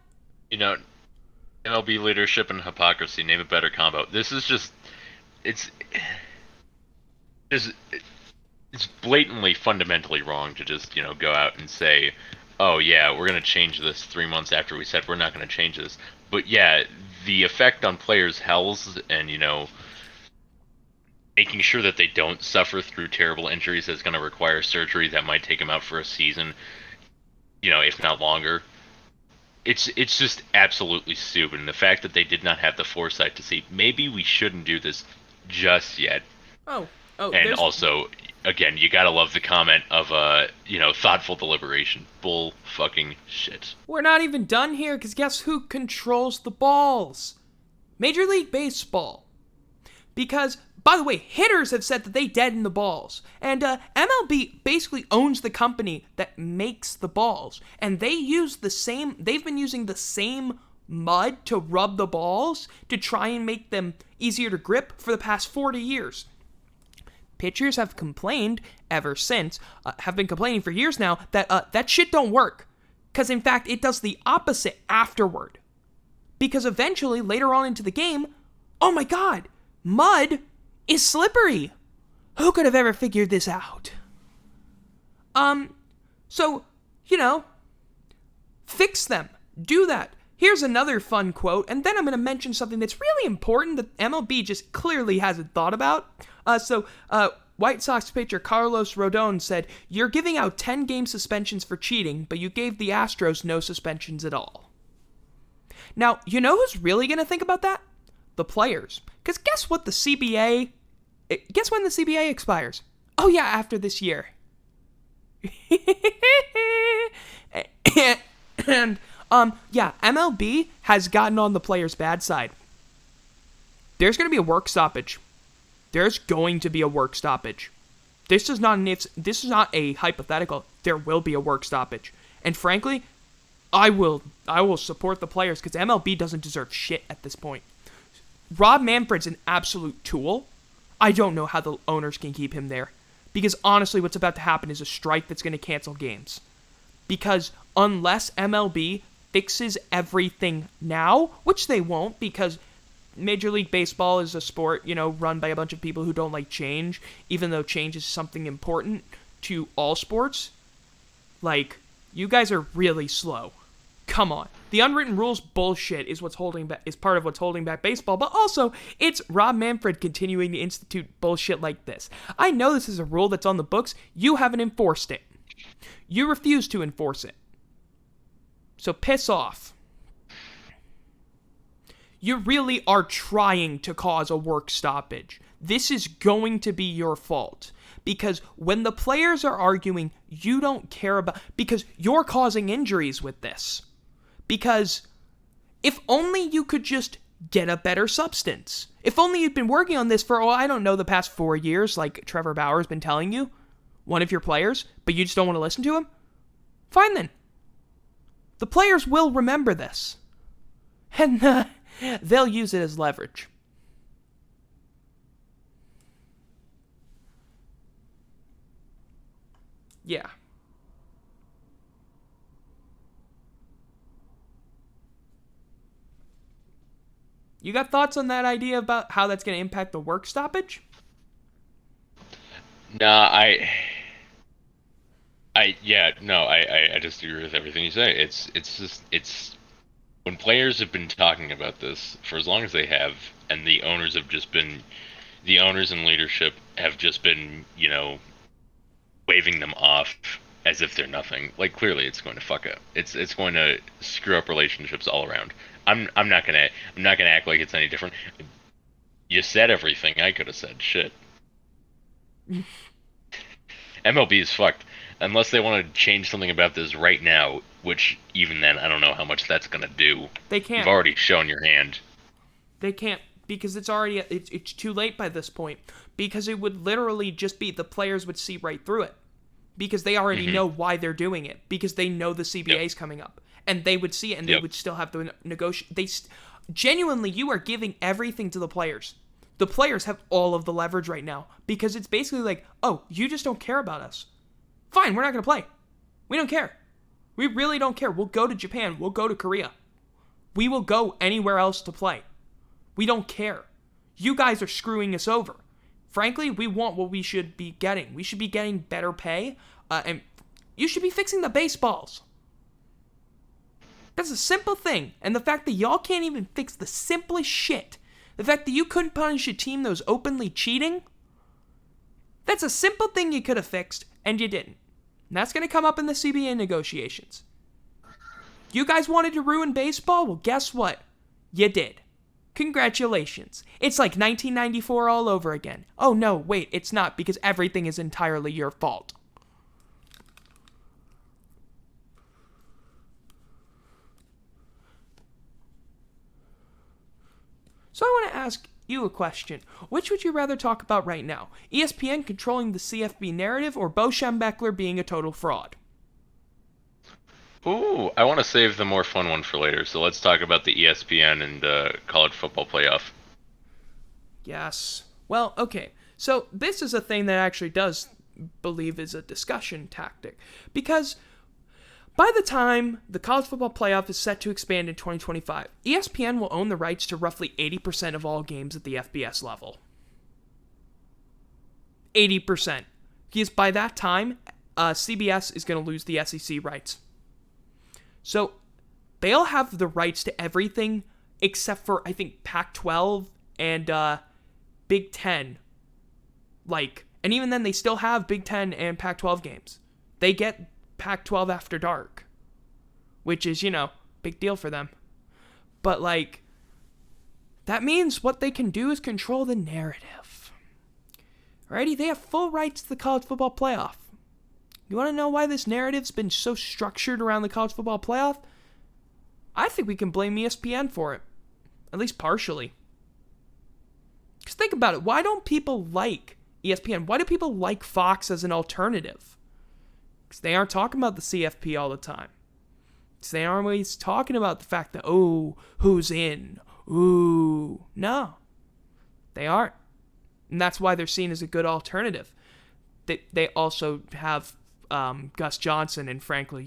MLB leadership and hypocrisy, name a better combo. This is just... It's blatantly, fundamentally wrong to just, go out and say... Oh yeah, we're going to change this 3 months after we said we're not going to change this. But yeah, the effect on players' health and, making sure that they don't suffer through terrible injuries that's going to require surgery that might take them out for a season, if not longer. It's just absolutely stupid. And the fact that they did not have the foresight to see, maybe we shouldn't do this just yet. And also... Again, you gotta love the comment of, thoughtful deliberation. Bull fucking shit. We're not even done here, because guess who controls the balls? Major League Baseball. Because, by the way, hitters have said that they deaden the balls. And MLB basically owns the company that makes the balls. And they've been using the same mud to rub the balls to try and make them easier to grip for the past 40 years. Pitchers have complained ever since, have been complaining for years now, that that shit don't work. Because, in fact, it does the opposite afterward. Because eventually, later on into the game, oh my god, mud is slippery. Who could have ever figured this out? So, fix them. Do that. Here's another fun quote, and then I'm going to mention something that's really important that MLB just clearly hasn't thought about. White Sox pitcher Carlos Rodon said, "You're giving out 10-game suspensions for cheating, but you gave the Astros no suspensions at all." Now, you know who's really going to think about that? The players. Because guess when the CBA expires? Oh yeah, after this year. Yeah, MLB has gotten on the players' bad side. There's going to be a work stoppage. There's going to be a work stoppage. This is not a hypothetical. There will be a work stoppage. And frankly, I will support the players because MLB doesn't deserve shit at this point. Rob Manfred's an absolute tool. I don't know how the owners can keep him there. Because honestly, what's about to happen is a strike that's going to cancel games. Because unless MLB fixes everything now, which they won't because Major League Baseball is a sport, run by a bunch of people who don't like change, even though change is something important to all sports. Like, you guys are really slow. Come on. The unwritten rules bullshit is part of what's holding back baseball, but also it's Rob Manfred continuing to institute bullshit like this. I know this is a rule that's on the books. You haven't enforced it. You refuse to enforce it. So piss off. You really are trying to cause a work stoppage. This is going to be your fault. Because when the players are arguing, you don't care about... Because you're causing injuries with this. Because if only you could just get a better substance. If only you'd been working on this for, the past 4 years, like Trevor Bauer's been telling you, one of your players, but you just don't want to listen to him? Fine then. The players will remember this. And they'll use it as leverage. Yeah. You got thoughts on that idea about how that's going to impact the work stoppage? Nah, I just agree with everything you say. It's when players have been talking about this for as long as they have, and the owners and leadership have just been, waving them off as if they're nothing. Like, clearly it's going to fuck up. It's going to screw up relationships all around. I'm not gonna act like it's any different. You said everything I could have said. Shit. MLB is fucked. Unless they want to change something about this right now, which even then, I don't know how much that's gonna do. They can't. You've already shown your hand. They can't because it's too late by this point. Because it would literally just be the players would see right through it. Because they already know why they're doing it. Because they know the CBA is coming up. And they would see it and they would still have to negotiate. Genuinely, you are giving everything to the players. The players have all of the leverage right now. Because it's basically like, oh, you just don't care about us. Fine, we're not going to play. We don't care. We really don't care. We'll go to Japan. We'll go to Korea. We will go anywhere else to play. We don't care. You guys are screwing us over. Frankly, we want what we should be getting. We should be getting better pay. And you should be fixing the baseballs. That's a simple thing. And the fact that y'all can't even fix the simplest shit. The fact that you couldn't punish a team that was openly cheating. That's a simple thing you could have fixed, and you didn't. And that's going to come up in the CBA negotiations. You guys wanted to ruin baseball? Well, guess what? You did. Congratulations. It's like 1994 all over again. Oh no, wait, it's not, because everything is entirely your fault. So I want to ask you a question. Which would you rather talk about right now? ESPN controlling the CFB narrative or Bo Schembechler being a total fraud? Ooh, I want to save the more fun one for later, so let's talk about the ESPN and college football playoff. Yes. Well, okay. So this is a thing that actually does believe is a discussion tactic. Because by the time the college football playoff is set to expand in 2025, ESPN will own the rights to roughly 80% of all games at the FBS level. 80%. Because by that time, CBS is going to lose the SEC rights. So they'll have the rights to everything except for, I think, Pac-12 and Big Ten. And even then, they still have Big Ten and Pac-12 games. They get Pac-12 after dark, which is, big deal for them. But, that means what they can do is control the narrative. Alrighty, they have full rights to the college football playoff. You want to know why this narrative's been so structured around the college football playoff? I think we can blame ESPN for it. At least partially. Because think about it. Why don't people like ESPN? Why do people like Fox as an alternative? Because they aren't talking about the CFP all the time. Because they aren't always talking about the fact that, oh, who's in? Ooh. No. They aren't. And that's why they're seen as a good alternative. They also have Gus Johnson, and frankly,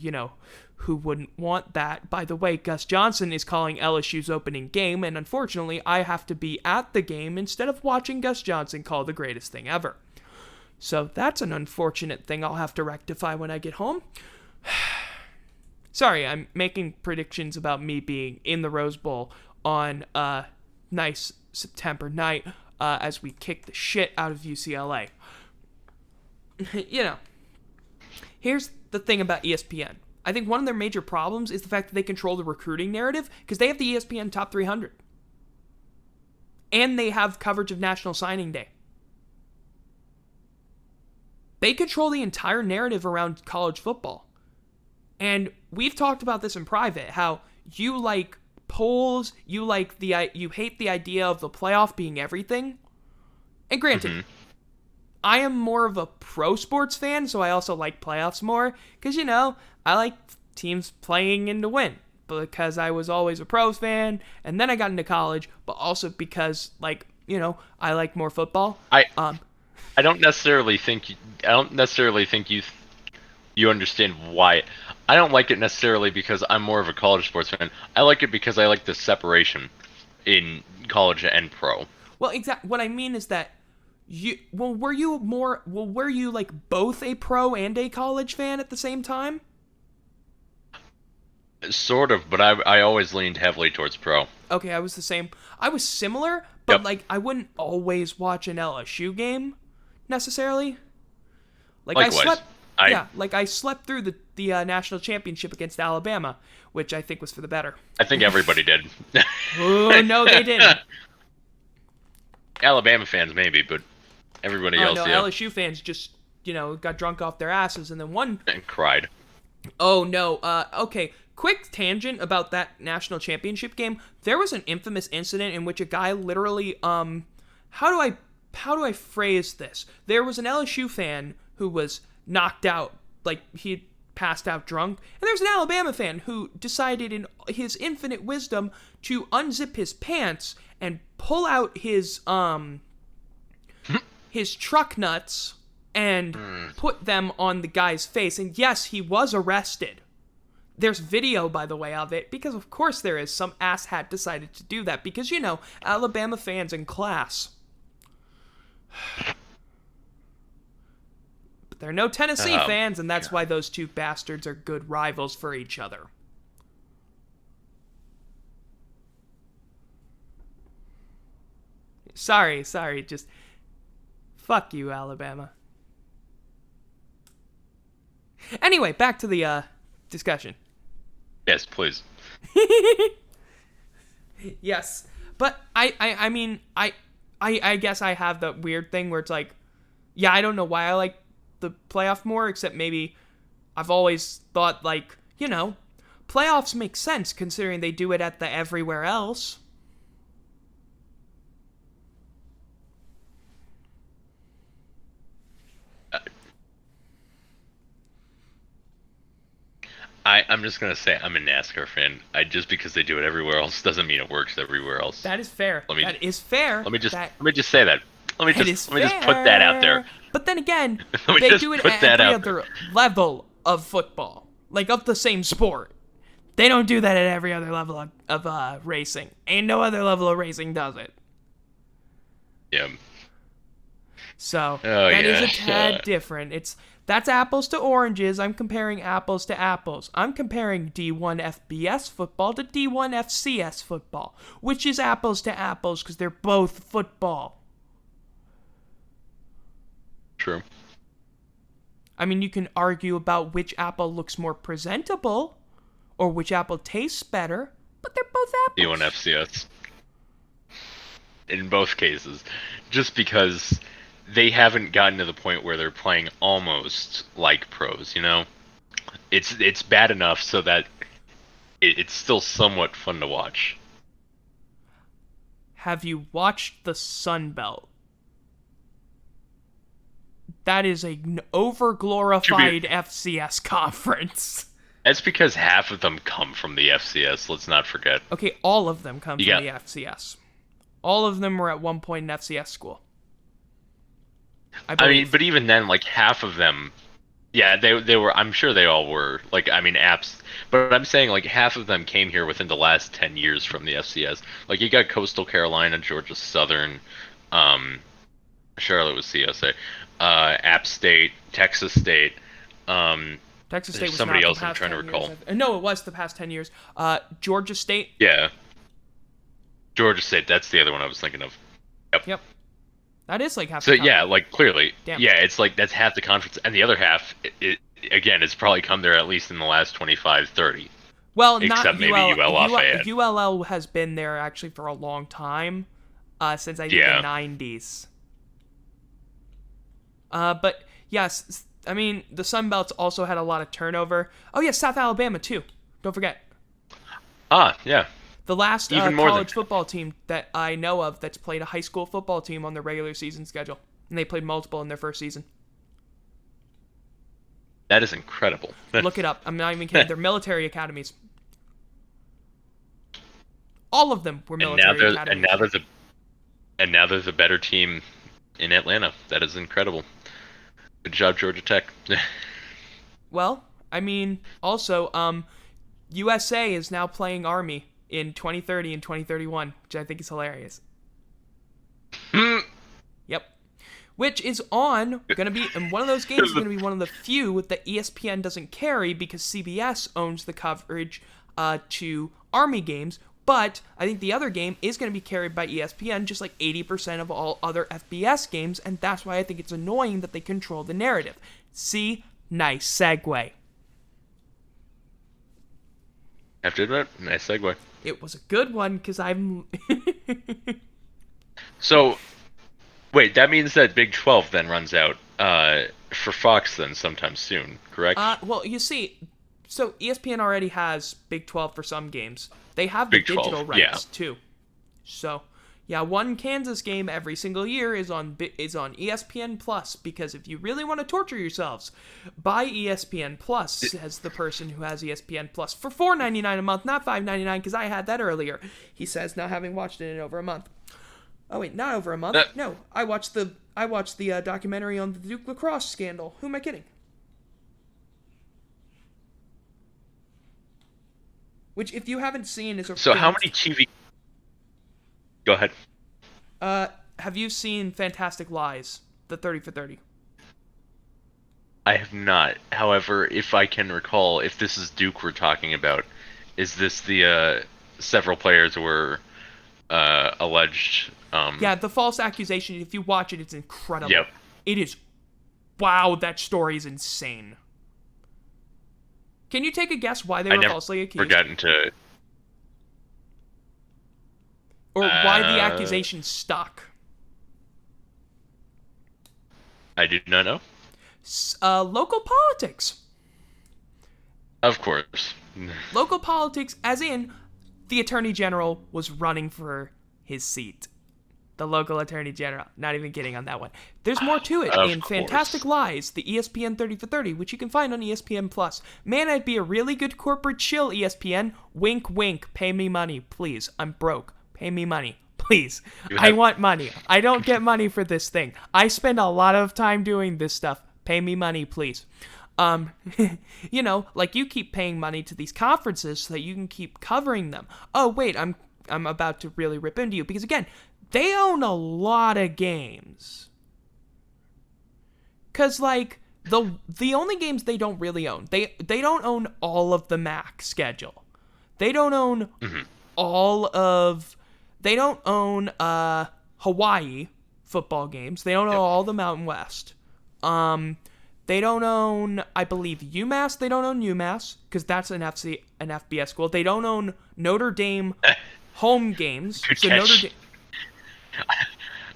who wouldn't want that? By the way, Gus Johnson is calling LSU's opening game, and unfortunately, I have to be at the game instead of watching Gus Johnson call the greatest thing ever. So that's an unfortunate thing I'll have to rectify when I get home. Sorry, I'm making predictions about me being in the Rose Bowl on a nice September night as we kick the shit out of UCLA. Here's the thing about ESPN. I think one of their major problems is the fact that they control the recruiting narrative because they have the ESPN Top 300. And they have coverage of National Signing Day. They control the entire narrative around college football. And we've talked about this in private, how you like polls, you hate the idea of the playoff being everything. And granted, I am more of a pro sports fan, so I also like playoffs more. Because, I like teams playing in to win. Because I was always a pros fan, and then I got into college, but also because, I like more football. I don't necessarily think you understand why. I don't like it necessarily because I'm more of a college sports fan. I like it because I like the separation in college and pro. Well, exactly. What I mean is that were you like both a pro and a college fan at the same time? Sort of, but I always leaned heavily towards pro. Okay, I was the same. I was similar, but Yep. I wouldn't always watch an LSU game necessarily. Likewise. I slept through the national championship against Alabama, which I think was for the better. I think everybody did. Oh, no, they didn't. Alabama fans maybe, but everybody else, no, yeah. LSU fans just, got drunk off their asses and then won. And cried. Oh, no. Okay. Quick tangent about that national championship game. There was an infamous incident in which a guy literally, how do I phrase this? There was an LSU fan who was knocked out, he had passed out drunk, and there's an Alabama fan who decided in his infinite wisdom to unzip his pants and pull out his truck nuts and put them on the guy's face. And yes, he was arrested. There's video, by the way, of it, because of course there is. Some asshat decided to do that because, Alabama fans in class. But there are no Tennessee fans, and that's why those two bastards are good rivals for each other. Sorry, just fuck you, Alabama. Anyway, back to the discussion. Yes, please. Yes, but I mean, I guess I have the weird thing where it's like, yeah, I don't know why I like the playoff more, except maybe I've always thought playoffs make sense considering they do it at the everywhere else. I'm just gonna say I'm a NASCAR fan. Just because they do it everywhere else doesn't mean it works everywhere else. That is fair. That is fair. Let me just say that. Let me just put that out there. But then again, they do it at every other level of football, of the same sport. They don't do that at every other level of racing. Ain't no other level of racing does it. Yeah. So that is a tad different. That's apples to oranges. I'm comparing apples to apples. I'm comparing D1 FBS football to D1 FCS football, which is apples to apples because they're both football. True. I mean, you can argue about which apple looks more presentable or which apple tastes better, but they're both apples. D1 FCS. In both cases. Just because they haven't gotten to the point where they're playing almost like pros, It's bad enough so that it's still somewhat fun to watch. Have you watched the Sun Belt? That is an overglorified FCS conference. That's because half of them come from the FCS, let's not forget. Okay, all of them come from the FCS. All of them were at one point in FCS school. I mean, but even then, like, half of them, yeah, they were, I'm sure they all were, like, I mean, apps, but I'm saying, like, half of them came here within the last 10 years from the FCS. Like, you got Coastal Carolina, Georgia Southern, Charlotte was CSA, App State, Texas State, Texas State was somebody not else the I'm past trying to 10 recall. years. No, it was the past 10 years. Georgia State. Yeah. Georgia State, that's the other one I was thinking of. Yep. That is like half So, the conference. yeah, like, clearly. Damn. Yeah, it's like, that's half the conference. And the other half, again, it's probably come there at least in the last 25, 30. Well, Except not maybe UL Lafayette. ULL has been there actually for a long time, since I think the 90s. But yes, I mean the Sun Belt's also had a lot of turnover. Oh yeah, South Alabama too. Don't forget. Yeah. The last Even more college than- football team that I know of that's played a high school football team on their regular season schedule, and they played multiple in their first season. That is incredible. Look it up. I'm not even kidding. They're military academies. All of them were military academies. And now there's a better team in Atlanta. That is incredible. Good job, Georgia Tech. Well, I mean, also, USA is now playing Army in 2030 and 2031, which I think is hilarious. Yep. Which is gonna be, and one of those games is gonna be one of the few that ESPN doesn't carry because CBS owns the coverage to Army games. But I think the other game is going to be carried by ESPN, just like 80% of all other FBS games, and that's why I think it's annoying that they control the narrative. See? Nice segue. Have to admit, nice segue. It was a good one, because I'm... So, wait, that means that Big 12 then runs out for Fox then sometime soon, correct? Well, you see, so ESPN already has Big 12 for some games. They have the Big 12, digital rights too. So, yeah, one Kansas game every single year is on ESPN Plus, because if you really want to torture yourselves, buy ESPN Plus, says the person who has ESPN Plus for $4.99 a month, not $5.99, because I had that earlier. He says, now having watched it in over a month. Oh wait, not over a month. No, I watched the documentary on the Duke lacrosse scandal. Who am I kidding? Which, if you haven't seen, is a... So how many TV... Go ahead. Have you seen Fantastic Lies, the 30 for 30? I have not. However, if I can recall, if this is Duke we're talking about, is this the several players were alleged... Yeah, the false accusation, if you watch it, it's incredible. Yep. It is... Wow, that story is insane. Can you take a guess why they were falsely accused? Forgotten to... Or why the accusation stuck? I do not know. Local politics. Of course. Local politics, as in, the Attorney General was running for his seat. The local Attorney General. Not even kidding on that one. There's more to it in Fantastic Lies, the ESPN 30 for 30, which you can find on ESPN Plus. Man, I'd be a really good corporate shill, ESPN. Wink, wink. Pay me money, please. I'm broke. Pay me money, please. I want money. I don't get money for this thing. I spend a lot of time doing this stuff. Pay me money, please. You know, like you keep paying money to these conferences so that you can keep covering them. Oh, wait, I'm about to really rip into you because, again, they own a lot of games. Because, like, the only games they don't really own, they don't own all of the MAC schedule. They don't own all of... They don't own Hawaii football games. They don't own all the Mountain West. They don't own, I believe, UMass. They don't own UMass, because that's an FBS school. They don't own Notre Dame home games. So Notre Dame...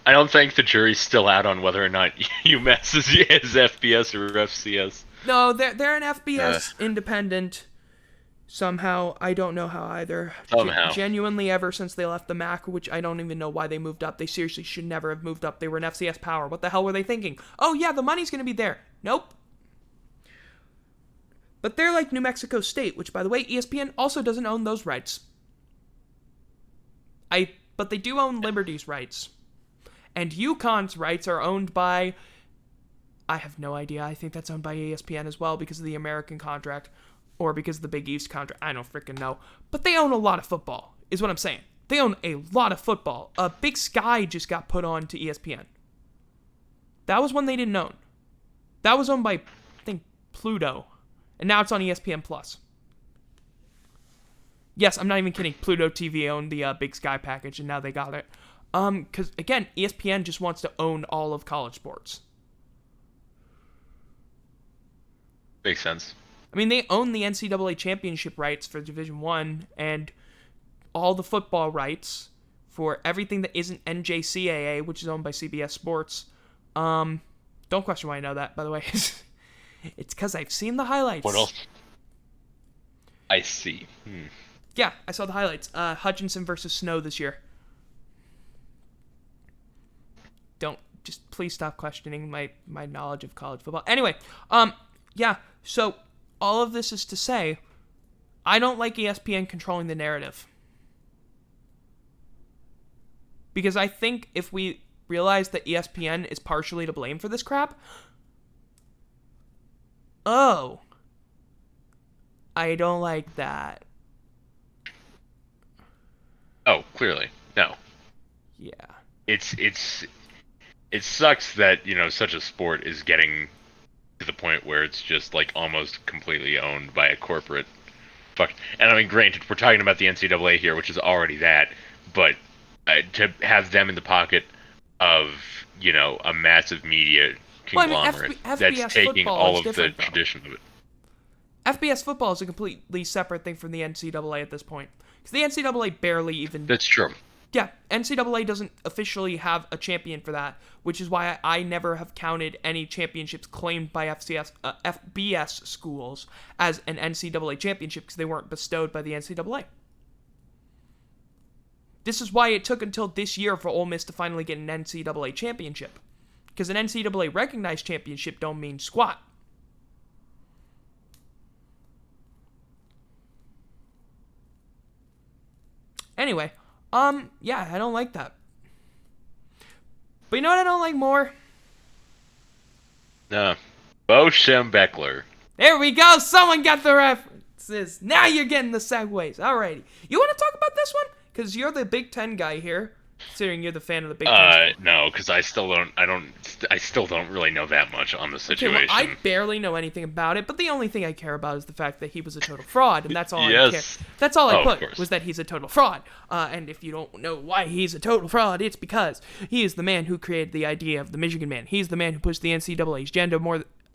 I don't think the jury's still out on whether or not UMass is FBS or FCS. No, they're an FBS independent Somehow, I don't know how either. Somehow. Genuinely, ever since they left the MAC, which I don't even know why they moved up. They seriously should never have moved up. They were an FCS power. What the hell were they thinking? Oh, yeah, the money's going to be there. Nope. But they're like New Mexico State, which, by the way, ESPN also doesn't own those rights. But they do own Liberty's rights. And UConn's rights are owned by... I have no idea. I think that's owned by ESPN as well because of the American contract. Or because of the Big East contract. I don't freaking know. But they own a lot of football, is what I'm saying. They own a lot of football. Big Sky just got put on to ESPN. That was one they didn't own. That was owned by, I think, Pluto. And now it's on ESPN+. Yes, I'm not even kidding. Pluto TV owned the Big Sky package, and now they got it. Because, again, ESPN just wants to own all of college sports. Makes sense. I mean, they own the NCAA championship rights for Division I and all the football rights for everything that isn't NJCAA, which is owned by CBS Sports. Don't question why I know that, by the way. It's because I've seen the highlights. What else? I see. Yeah, I saw the highlights. Hutchinson versus Snow this year. Just please stop questioning my knowledge of college football. Anyway, yeah, so all of this is to say, I don't like ESPN controlling the narrative. Because I think if we realize that ESPN is partially to blame for this crap, I don't like that. Oh, clearly. No. Yeah. It sucks that, such a sport is getting to the point where it's just like almost completely owned by a corporate fuck. And I mean, granted, we're talking about the NCAA here, which is already that, but to have them in the pocket of, a massive media conglomerate that's taking all of the tradition of it. FBS football is a completely separate thing from the NCAA at this point. Because the NCAA barely even... That's true. Yeah, NCAA doesn't officially have a champion for that, which is why I never have counted any championships claimed by FBS schools as an NCAA championship because they weren't bestowed by the NCAA. This is why it took until this year for Ole Miss to finally get an NCAA championship. Because an NCAA recognized championship don't mean squat. Anyway, yeah, I don't like that. But you know what I don't like more? Beau Schembechler. There we go. Someone got the references. Now you're getting the segues. Alrighty. You want to talk about this one? Because you're the Big Ten guy here, considering you're the fan of the Big Ten. No, because I still don't really know that much on the situation. Okay, well, I barely know anything about it, but the only thing I care about is the fact that he was a total fraud, and that's all I care. That's all I put, was that he's a total fraud. And if you don't know why he's a total fraud, it's because he is the man who created the idea of the Michigan man. He's the man who pushed the NCAA's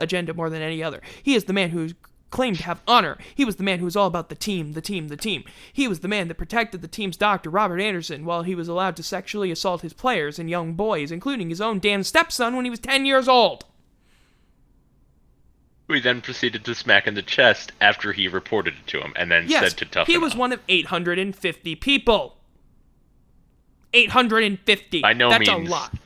agenda more than any other. He is the man who claimed to have honor. He was the man who was all about the team, the team, the team. He was the man that protected the team's doctor, Robert Anderson, while he was allowed to sexually assault his players and young boys, including his own damn stepson when he was 10 years old. We then proceeded to smack in the chest after he reported it to him, and then said to toughen up. He was one of 850 people. 850. By no means. That's a lot.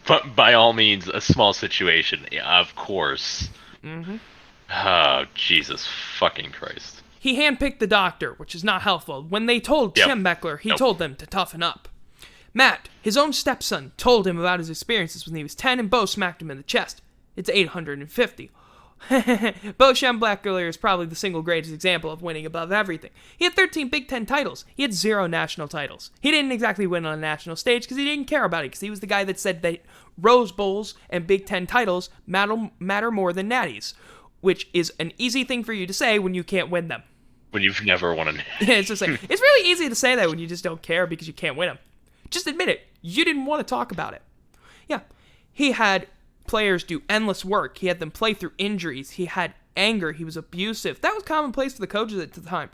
But by all means, a small situation, of course. Mm-hmm. Oh, Jesus fucking Christ. He handpicked the doctor, which is not helpful. When they told Schembechler, he told them to toughen up. Matt, his own stepson, told him about his experiences when he was 10 and Beau smacked him in the chest. It's 850. Beau Schembechler is probably the single greatest example of winning above everything. He had 13 Big Ten titles. He had 0 national titles. He didn't exactly win on a national stage because he didn't care about it, because he was the guy that said that Rose Bowls and Big Ten titles matter more than natties, which is an easy thing for you to say when you can't win them. When you've never won a natty. Yeah, it's just like, it's really easy to say that when you just don't care because you can't win them. Just admit it. You didn't want to talk about it. Yeah. He had players do endless work. He had them play through injuries. He had anger. He was abusive. That was commonplace for the coaches at the time.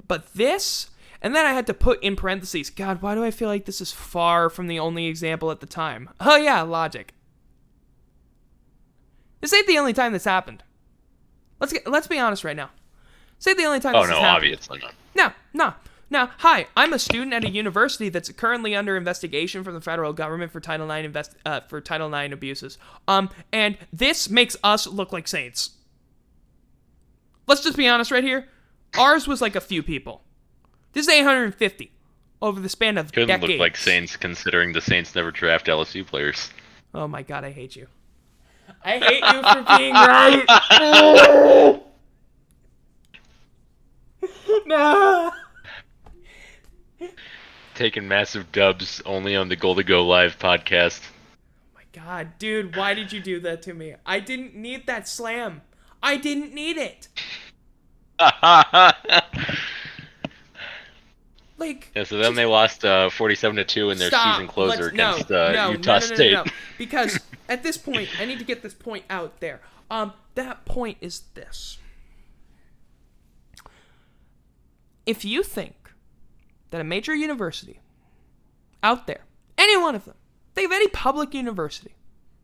But this, and then I had to put in parentheses, God, why do I feel like this is far from the only example at the time? Oh yeah, logic. This ain't the only time this happened. Let's be honest right now. Say the only time Oh, this no, has happened. obviously not. No. Now, hi, I'm a student at a university that's currently under investigation from the federal government for Title IX abuses. And this makes us look like saints. Let's just be honest right here. Ours was like a few people. This is 850 over the span of Couldn't decades. look like Saints considering the Saints never draft LSU players. Oh my god, I hate you. I hate you for being right. No. Taking massive dubs only on the Goal to Go Live podcast. Oh my god, dude, why did you do that to me? I didn't need that slam. I didn't need it. Like, Yeah, so then they lost 47-2 in their season closer against Utah State. No. Because at this point, I need to get this point out there. That point is this. If you think that a major university out there, any one of them, think of any public university,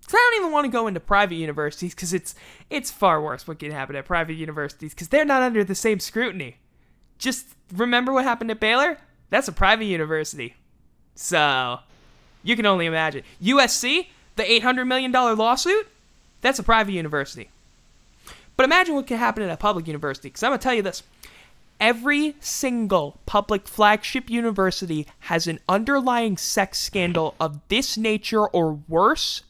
because I don't even want to go into private universities because it's far worse what can happen at private universities because they're not under the same scrutiny. Just remember what happened at Baylor? That's a private university. So, you can only imagine. USC, the $800 million lawsuit, that's a private university. But imagine what can happen at a public university, because I'm going to tell you this. Every single public flagship university has an underlying sex scandal of this nature or worse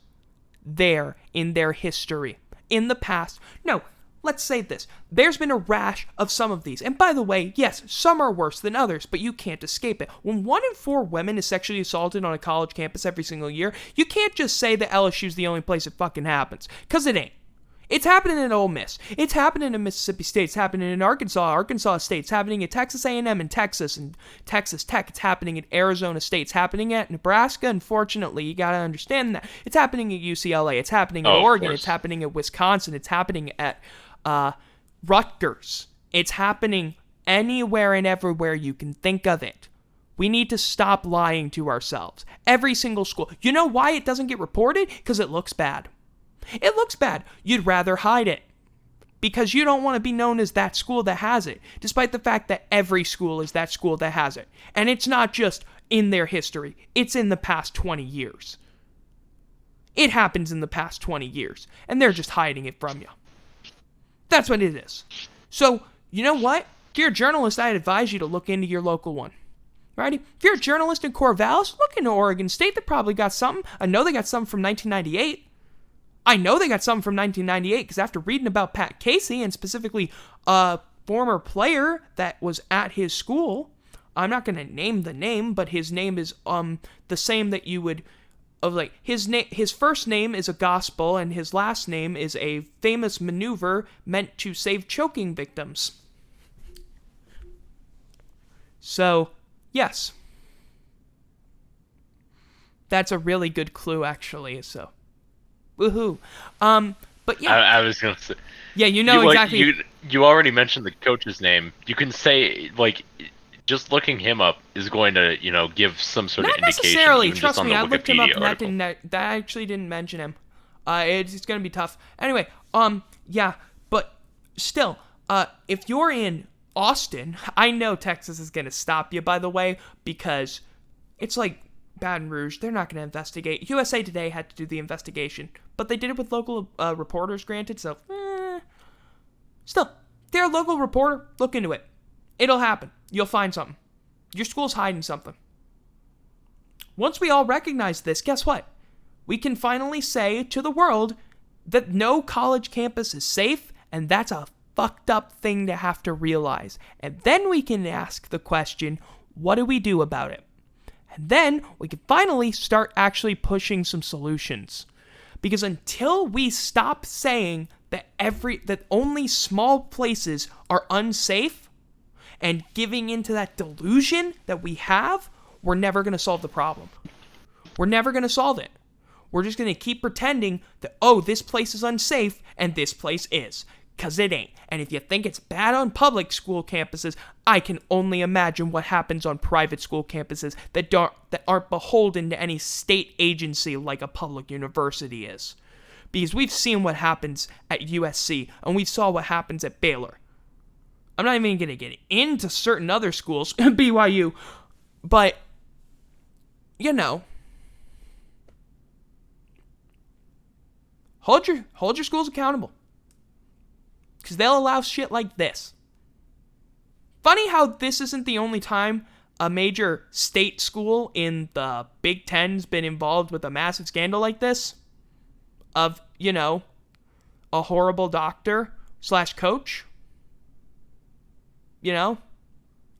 there in their history. In the past. No, let's say this. There's been a rash of some of these. And by the way, yes, some are worse than others, but you can't escape it. When 1 in 4 women is sexually assaulted on a college campus every single year, you can't just say that LSU's the only place it fucking happens. Because it ain't. It's happening in Ole Miss. It's happening in Mississippi State. It's happening in Arkansas State. It's happening at Texas A&M and Texas Tech. It's happening at Arizona State. It's happening at Nebraska. Unfortunately, you got to understand that. It's happening at UCLA. It's happening at Oregon. It's happening at Wisconsin. It's happening at Rutgers. It's happening anywhere and everywhere you can think of it. We need to stop lying to ourselves. Every single school. You know why it doesn't get reported? Because it looks bad. It looks bad. You'd rather hide it. Because you don't want to be known as that school that has it. Despite the fact that every school is that school that has it. And it's not just in their history. It's in the past 20 years. It happens in the past 20 years. And they're just hiding it from you. That's what it is. So, you know what? If you're a journalist, I'd advise you to look into your local one. Right? If you're a journalist in Corvallis, look into Oregon State. They probably got something. I know they got something from 1998. I know they got something from 1998 because after reading about Pat Casey and specifically a former player that was at his school, I'm not going to name the name, but his name is the same that you would of like his first name is a gospel and his last name is a famous maneuver meant to save choking victims. So, yes. That's a really good clue actually, so woohoo. But yeah. I was gonna say. Yeah, you know exactly. You already mentioned the coach's name. You can say like, just looking him up is going to give some sort of indication. Not necessarily. Even Trust just on me, the I looked him up Wikipedia and article. that actually didn't mention him. It's gonna be tough. Anyway, yeah, but still, if you're in Austin, I know Texas is gonna stop you. By the way, because it's like Baton Rouge, they're not going to investigate. USA Today had to do the investigation, but they did it with local reporters, granted, so, still, they're a local reporter, look into it. It'll happen. You'll find something. Your school's hiding something. Once we all recognize this, guess what? We can finally say to the world that no college campus is safe, and that's a fucked up thing to have to realize. And then we can ask the question, what do we do about it? And then we can finally start actually pushing some solutions. Because until we stop saying that only small places are unsafe and giving into that delusion that we have, we're never going to solve the problem. We're never going to solve it. We're just going to keep pretending that, this place is unsafe and this place is. Because it ain't. And if you think it's bad on public school campuses, I can only imagine what happens on private school campuses that aren't beholden to any state agency like a public university is. Because we've seen what happens at USC, and we saw what happens at Baylor. I'm not even going to get into certain other schools, BYU, but, you know, hold your schools accountable, because they'll allow shit like this. Funny how this isn't the only time a major state school in the Big Ten's been involved with a massive scandal like this of, you know, a horrible doctor / coach. You know,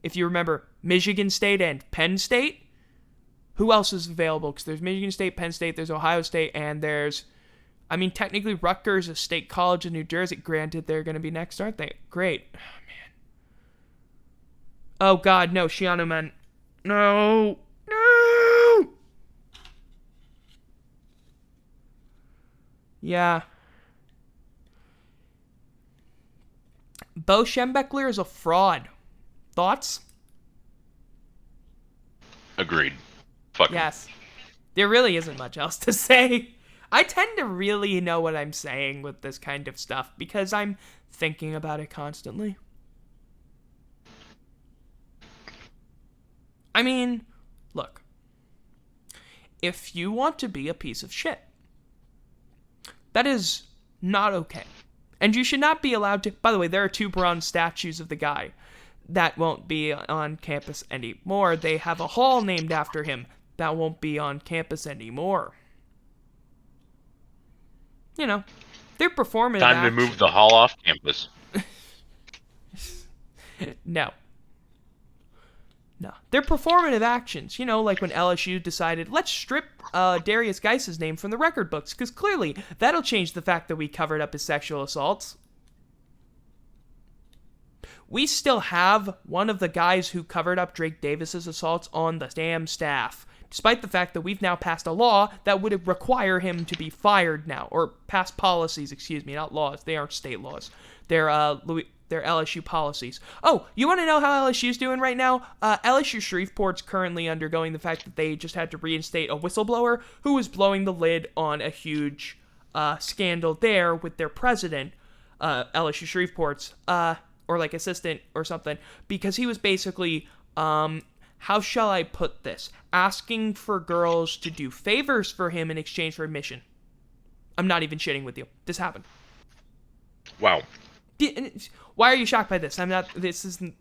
if you remember Michigan State and Penn State, who else is available? Because there's Michigan State, Penn State, there's Ohio State, and there's, I mean, technically Rutgers, a state college in New Jersey. Granted, they're going to be next, aren't they? Great. Oh, man. Oh, God, no, Shiano Man. No. No! Yeah. Bo Schembechler is a fraud. Thoughts? Agreed. Fuck. Yes. There really isn't much else to say. I tend to really know what I'm saying with this kind of stuff because I'm thinking about it constantly. I mean, look. If you want to be a piece of shit, that is not okay. And you should not be allowed to... By the way, there are 2 bronze statues of the guy. That won't be on campus anymore. They have a hall named after him. That won't be on campus anymore. You know, they're performative Time to move the hall off campus. No. They're performative actions. You know, like when LSU decided, let's strip Darius Geis's name from the record books, because clearly that'll change the fact that we covered up his sexual assaults. We still have one of the guys who covered up Drake Davis's assaults on the damn staff, despite the fact that we've now passed a law that would require him to be fired now, or passed policies, excuse me, not laws. They aren't state laws. They're LSU policies. Oh, you want to know how LSU's doing right now? LSU Shreveport's currently undergoing the fact that they just had to reinstate a whistleblower who was blowing the lid on a huge scandal there with their president, LSU Shreveport's, or like assistant or something, because he was basically, how shall I put this? Asking for girls to do favors for him in exchange for admission. I'm not even shitting with you. This happened. Wow. Why are you shocked by this? I'm not. This is the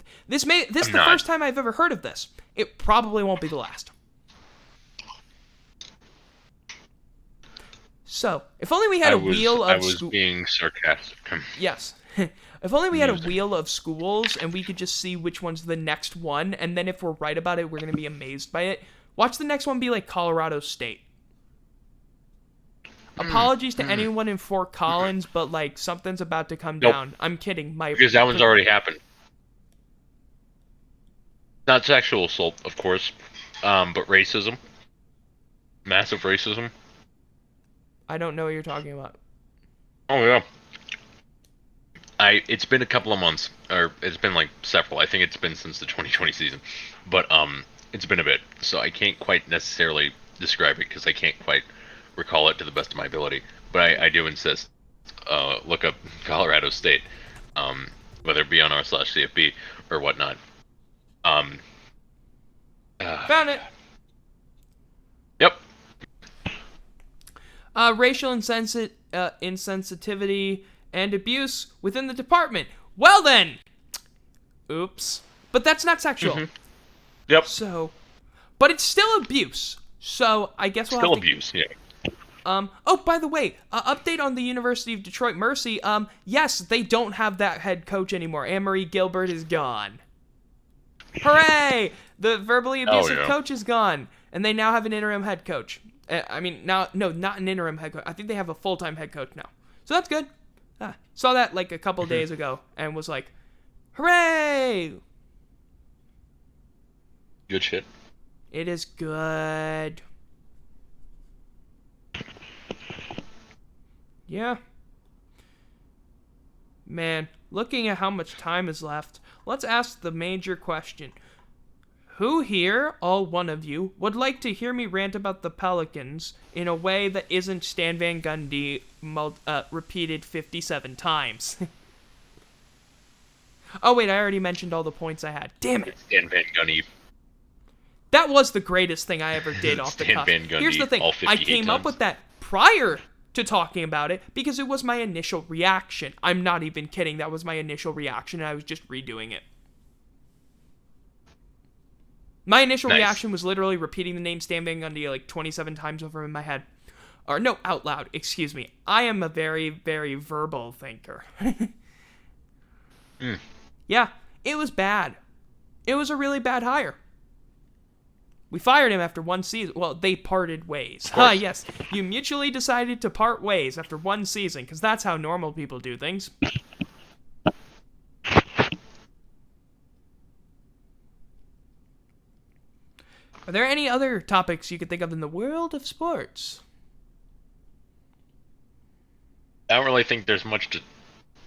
first time I've ever heard of this. It probably won't be the last. So, if only we had a wheel of. I was being sarcastic. Yes. If only we had a wheel of schools and we could just see which one's the next one, and then if we're right about it, we're gonna be amazed by it. Watch the next one be like Colorado State. Apologies to anyone in Fort Collins, but like something's about to come down. I'm kidding. Because that one's already happened. Not sexual assault, of course, but racism. Massive racism. I don't know what you're talking about. Oh yeah. It's been a couple of months, or it's been like several. I think it's been since the 2020 season, but it's been a bit, so I can't quite necessarily describe it because I can't quite recall it to the best of my ability. But I do insist. Look up Colorado State, whether it be on r/CFB or whatnot. Found it. Yep. Racial insensitivity and abuse within the department. Well then. Oops. But that's not sexual. Mm-hmm. Yep. So, but it's still abuse. So I guess we'll still have to... abuse. Yeah. Oh, by the way, update on the University of Detroit Mercy. Yes, they don't have that head coach anymore. Anne-Marie Gilbert is gone. Hooray! The verbally abusive coach is gone, and they now have an interim head coach. I mean, not an interim head coach. I think they have a full-time head coach now. So that's good. Saw that like a couple days ago, and was like, hooray! Good shit. It is good. Yeah. Man, looking at how much time is left, let's ask the major question. Who here, all one of you, would like to hear me rant about the Pelicans in a way that isn't Stan Van Gundy repeated 57 times? Oh, wait, I already mentioned all the points I had. Damn it. Stan Van Gundy. That was the greatest thing I ever did off the Stan cuff. Van Gundy, Here's the thing. all I 58 came up times. with that prior to talking about it because it was my initial reaction. I'm not even kidding. That was my initial reaction, and I was just redoing it. My initial reaction was literally repeating the name Stan Van Gundy like 27 times over in my head. Or, no, out loud. Excuse me. I am a very, very verbal thinker. Yeah, it was bad. It was a really bad hire. We fired him after one season. Well, they parted ways. Yes, you mutually decided to part ways after one season, because that's how normal people do things. Are there any other topics you could think of in the world of sports? I don't really think there's much to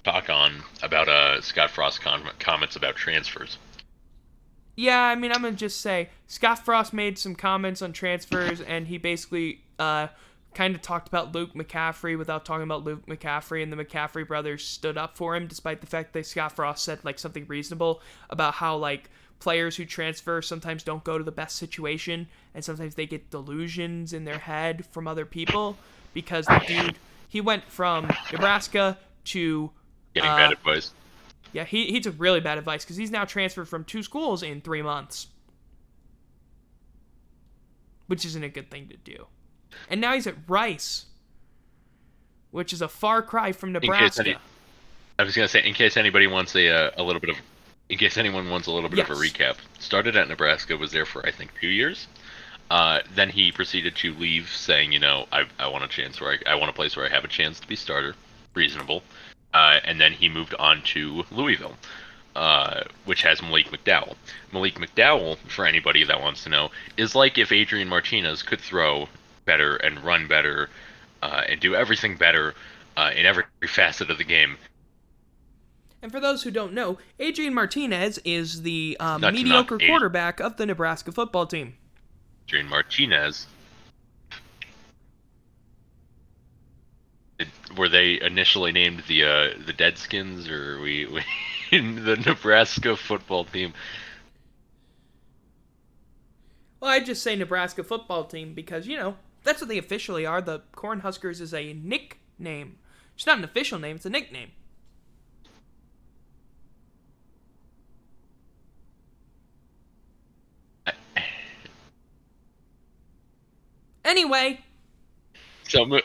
talk on about Scott Frost comments about transfers. Yeah, I mean, I'm going to just say, Scott Frost made some comments on transfers, and he basically kind of talked about Luke McCaffrey without talking about Luke McCaffrey, and the McCaffrey brothers stood up for him, despite the fact that Scott Frost said, like, something reasonable about how, like, players who transfer sometimes don't go to the best situation, and sometimes they get delusions in their head from other people, because the dude, he went from Nebraska to... Getting bad advice. Yeah, he took really bad advice, because he's now transferred from 2 schools in 3 months. Which isn't a good thing to do. And now he's at Rice, which is a far cry from Nebraska. I was gonna say, in case anybody wants a little bit of, in case anyone wants a little bit of a recap. Started at Nebraska, was there for I think 2 years. Then he proceeded to leave, saying, you know, I want a chance where I want a place where I have a chance to be starter, reasonable. And then he moved on to Louisville, which has Malik McDowell. Malik McDowell, for anybody that wants to know, is like if Adrian Martinez could throw better and run better and do everything better in every facet of the game. And for those who don't know, Adrian Martinez is the mediocre quarterback of the Nebraska football team. Adrian Martinez. Were they initially named the Deadskins, or we in the Nebraska football team? Well, I'd just say Nebraska football team because, you know, that's what they officially are. The Cornhuskers is a nickname. It's not an official name, it's a nickname. Anyway.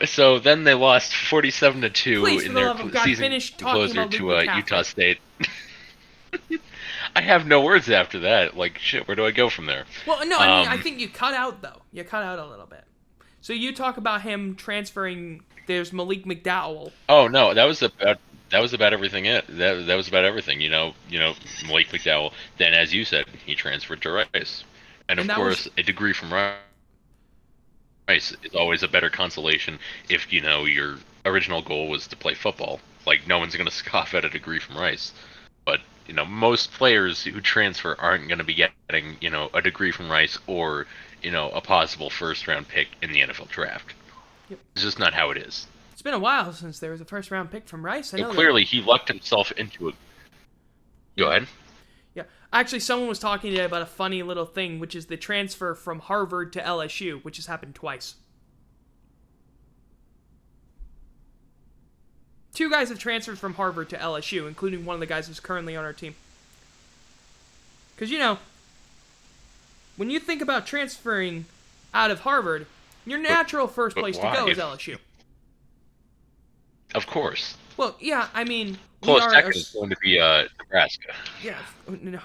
So then they lost 47-2 in their season closer to Utah State. I have no words after that. Like, shit, where do I go from there? Well, no, I mean, I think you cut out, though. You cut out a little bit. So you talk about him transferring. There's Malik McDowell. Oh no, that was about everything. That was about everything. You know, Malik McDowell. Then, as you said, he transferred to Rice, and of course, a degree from Rice is always a better consolation if, you know, your original goal was to play football. Like, no one's going to scoff at a degree from Rice. But, you know, most players who transfer aren't going to be getting, you know, a degree from Rice or, you know, a possible first-round pick in the NFL draft. Yep. It's just not how it is. It's been a while since there was a first-round pick from Rice. I know clearly, he lucked himself into it. Go ahead. Yeah. Actually, someone was talking today about a funny little thing, which is the transfer from Harvard to LSU, which has happened twice. 2 guys have transferred from Harvard to LSU, including one of the guys who's currently on our team. Because, you know, when you think about transferring out of Harvard, your natural first place to go is LSU. Of course. Well, yeah, I mean... Close second is going to be Nebraska. Yeah, no.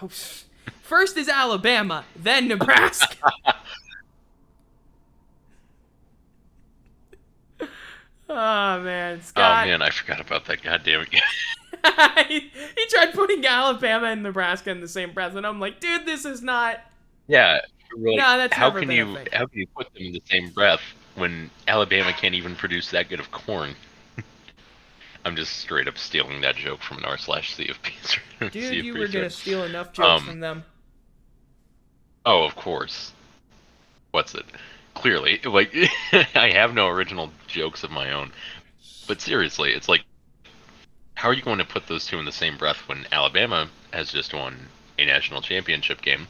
First is Alabama, then Nebraska. Oh, man. Scott. Oh, man, I forgot about that. God damn it. he tried putting Alabama and Nebraska in the same breath, and I'm like, dude, this is not... Yeah, really. No, that's how never can been you a thing. How can you put them in the same breath when Alabama can't even produce that good of corn? I'm just straight up stealing that joke from an r/CFB. Dude, you were going to steal enough jokes from them. Oh, of course. What's it? Clearly, like, I have no original jokes of my own. But seriously, it's like, how are you going to put those two in the same breath when Alabama has just won a national championship game?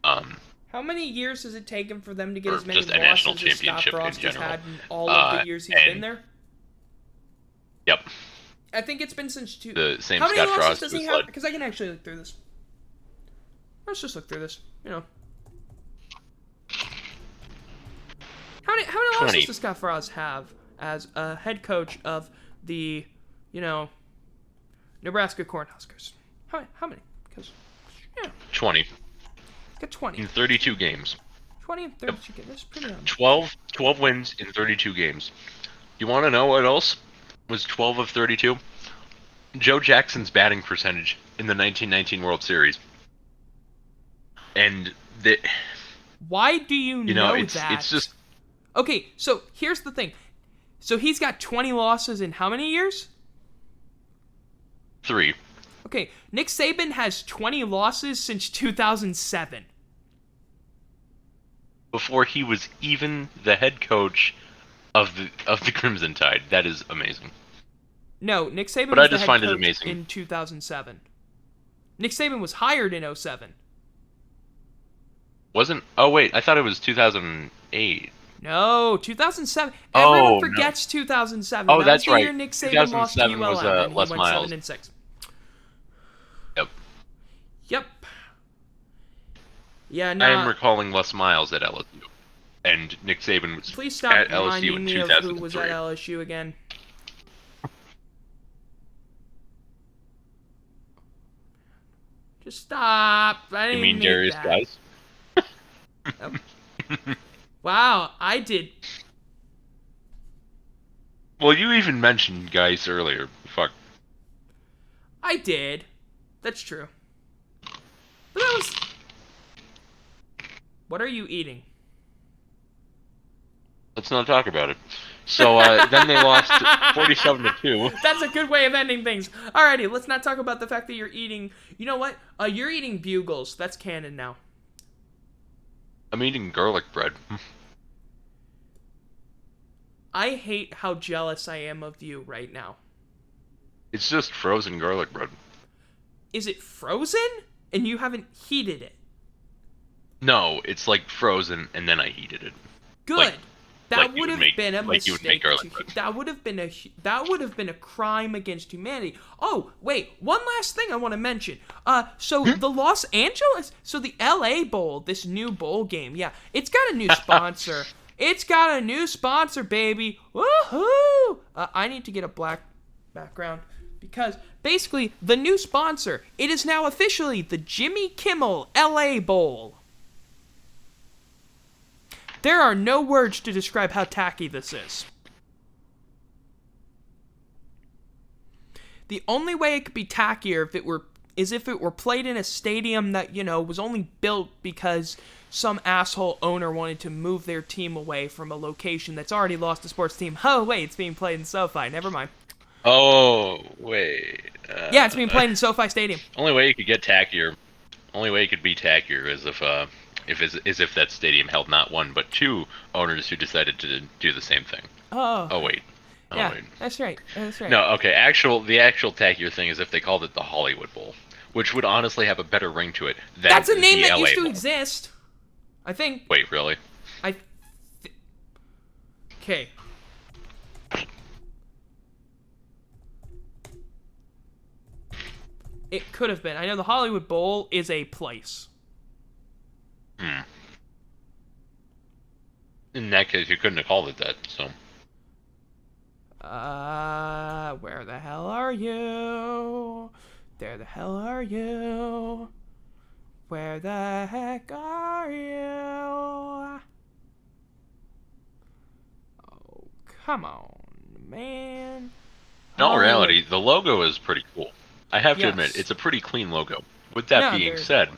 How many years has it taken for them to get Or as many just a national losses as Scott championship in Frost has general. had in all of the years he's been there? Yep. I think it's been since The same How many Scott losses Frost does was he have? led. Because I can actually look through this. Let's just look through this. How many 20. losses does Scott Frost have as a head coach of the, Nebraska Cornhuskers? How many? Because 20 got 20. in 32 games. 20 and 32. That's pretty good. 12 wins in 32 games. You want to know what else was 12 of 32? Joe Jackson's batting percentage in the 1919 World Series. And why do you know that? It's just... Okay, so here's the thing. So he's got 20 losses in how many years? 3. Okay, Nick Saban has 20 losses since 2007. Before he was even the head coach of the Crimson Tide. That is amazing. No, Nick Saban But was I just the find head it coach amazing. in 2007. Nick Saban was hired in 07. Wasn't... Oh, wait. I thought it was 2008. No, 2007. Oh, Everyone forgets 2007. Oh, that that's was the right. year Nick Saban lost to 2007 ULM, was, and he Les went Miles. 7-6. Yep. Yep. Yeah, I am no. recalling Les Miles at LSU. And Nick Saban was Please stop at LSU reminding in me of 2003. who was at LSU again. Just stop. I didn't You mean make Darius that. Guys? Wow, I did. Well, you even mentioned Guys earlier. Fuck. I did. That's true. But that was... What are you eating? Let's not talk about it. So then they lost 47-2. That's a good way of ending things. Alrighty, let's not talk about the fact that you're eating... You know what? You're eating Bugles. That's canon now. I'm eating garlic bread. I hate how jealous I am of you right now. It's just frozen garlic bread. Is it frozen? And you haven't heated it? No, it's like frozen and then I heated it. Good. That like you would would have make- been a like you would make mistake. garlic bread. That would have been a crime against humanity. Oh, wait, one last thing I want to mention. So the Los Angeles, so the LA Bowl, this new bowl game, yeah, it's got a new sponsor. It's got a new sponsor, baby. Woohoo! I need to get a black background because basically the new sponsor, it is now officially the Jimmy Kimmel LA Bowl. There are no words to describe how tacky this is. The only way it could be tackier if it were played in a stadium that, was only built because some asshole owner wanted to move their team away from a location that's already lost a sports team. Oh, wait, it's being played in SoFi. Never mind. Oh, wait. Yeah, it's being played in SoFi Stadium. Only way it could get tackier. Only way it could be tackier is if that stadium held not one but two owners who decided to do the same thing. Oh. Wait. Yeah, Wait. that's right. No, okay. The actual tackier thing is if they called it the Hollywood Bowl, which would honestly have a better ring to it than That's a name the that LA used to Bowl. exist. I think. Wait, really? Okay. It could have been. I know the Hollywood Bowl is a place. In that case, you couldn't have called it that, so. Where the hell are you? There the hell are you? Where the heck are you? Oh, come on, man. In all reality, the logo is pretty cool. I have to admit, Yes. it's a pretty clean logo. With that No, being they're- said,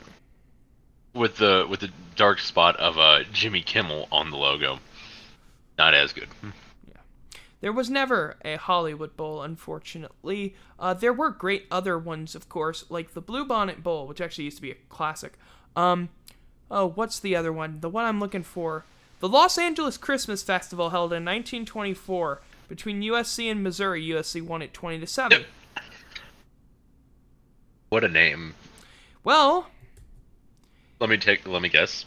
with the dark spot of Jimmy Kimmel on the logo, not as good. There was never a Hollywood Bowl, unfortunately. There were great other ones, of course, like the Bluebonnet Bowl, which actually used to be a classic. What's the other one? The one I'm looking for. The Los Angeles Christmas Festival held in 1924 between USC and Missouri. USC won it 20-7. What a name. Well, Let me guess.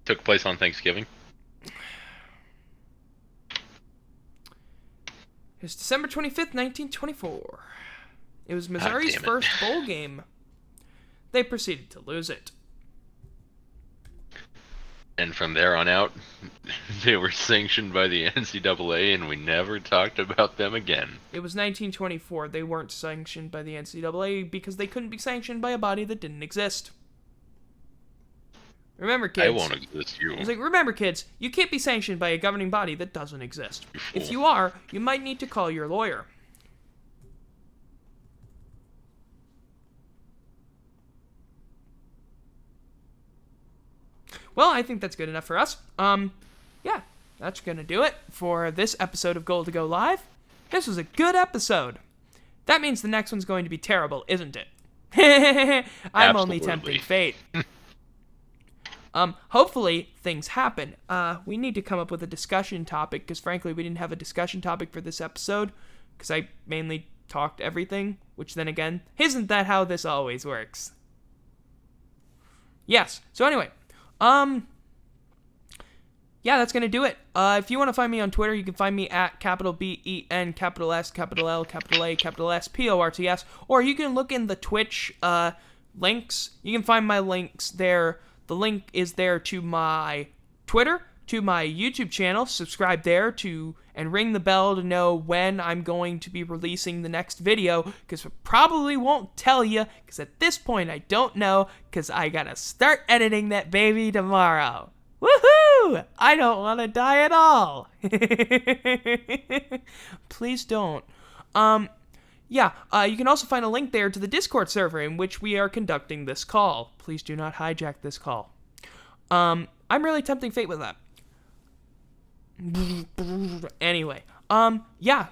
Took place on Thanksgiving. it's December 25th, 1924. It was Missouri's damn it. first bowl game. They proceeded to lose it. And from there on out, they were sanctioned by the NCAA, and we never talked about them again. It was 1924. They weren't sanctioned by the NCAA because they couldn't be sanctioned by a body that didn't exist. Remember, kids. I won't exist, you. It's like, remember, kids, you can't be sanctioned by a governing body that doesn't exist. If you are, you might need to call your lawyer. Well, I think that's good enough for us. Yeah, that's gonna do it for this episode of Goal to Go Live. This was a good episode. That means the next one's going to be terrible, isn't it? I'm only tempting fate. Hopefully things happen. We need to come up with a discussion topic, because frankly, we didn't have a discussion topic for this episode, because I mainly talked everything, which then again, isn't that how this always works? Yes, so anyway, yeah, that's gonna do it. If you want to find me on Twitter, you can find me at BEN, S, L, A, S, PORTS, or you can look in the Twitch, links. You can find my links there. The link is there to my Twitter, to my YouTube channel. Subscribe there and ring the bell to know when I'm going to be releasing the next video, because I probably won't tell you, because at this point I don't know, because I gotta start editing that baby tomorrow. Woohoo! I don't want to die at all. Please don't. Yeah, you can also find a link there to the Discord server in which we are conducting this call. Please do not hijack this call. I'm really tempting fate with that. Anyway, yeah,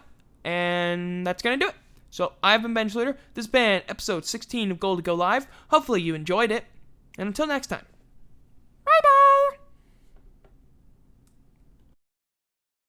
and that's gonna do it. So, I've been Ben Schluter. This has been episode 16 of Goal to Go Live. Hopefully you enjoyed it, and until next time.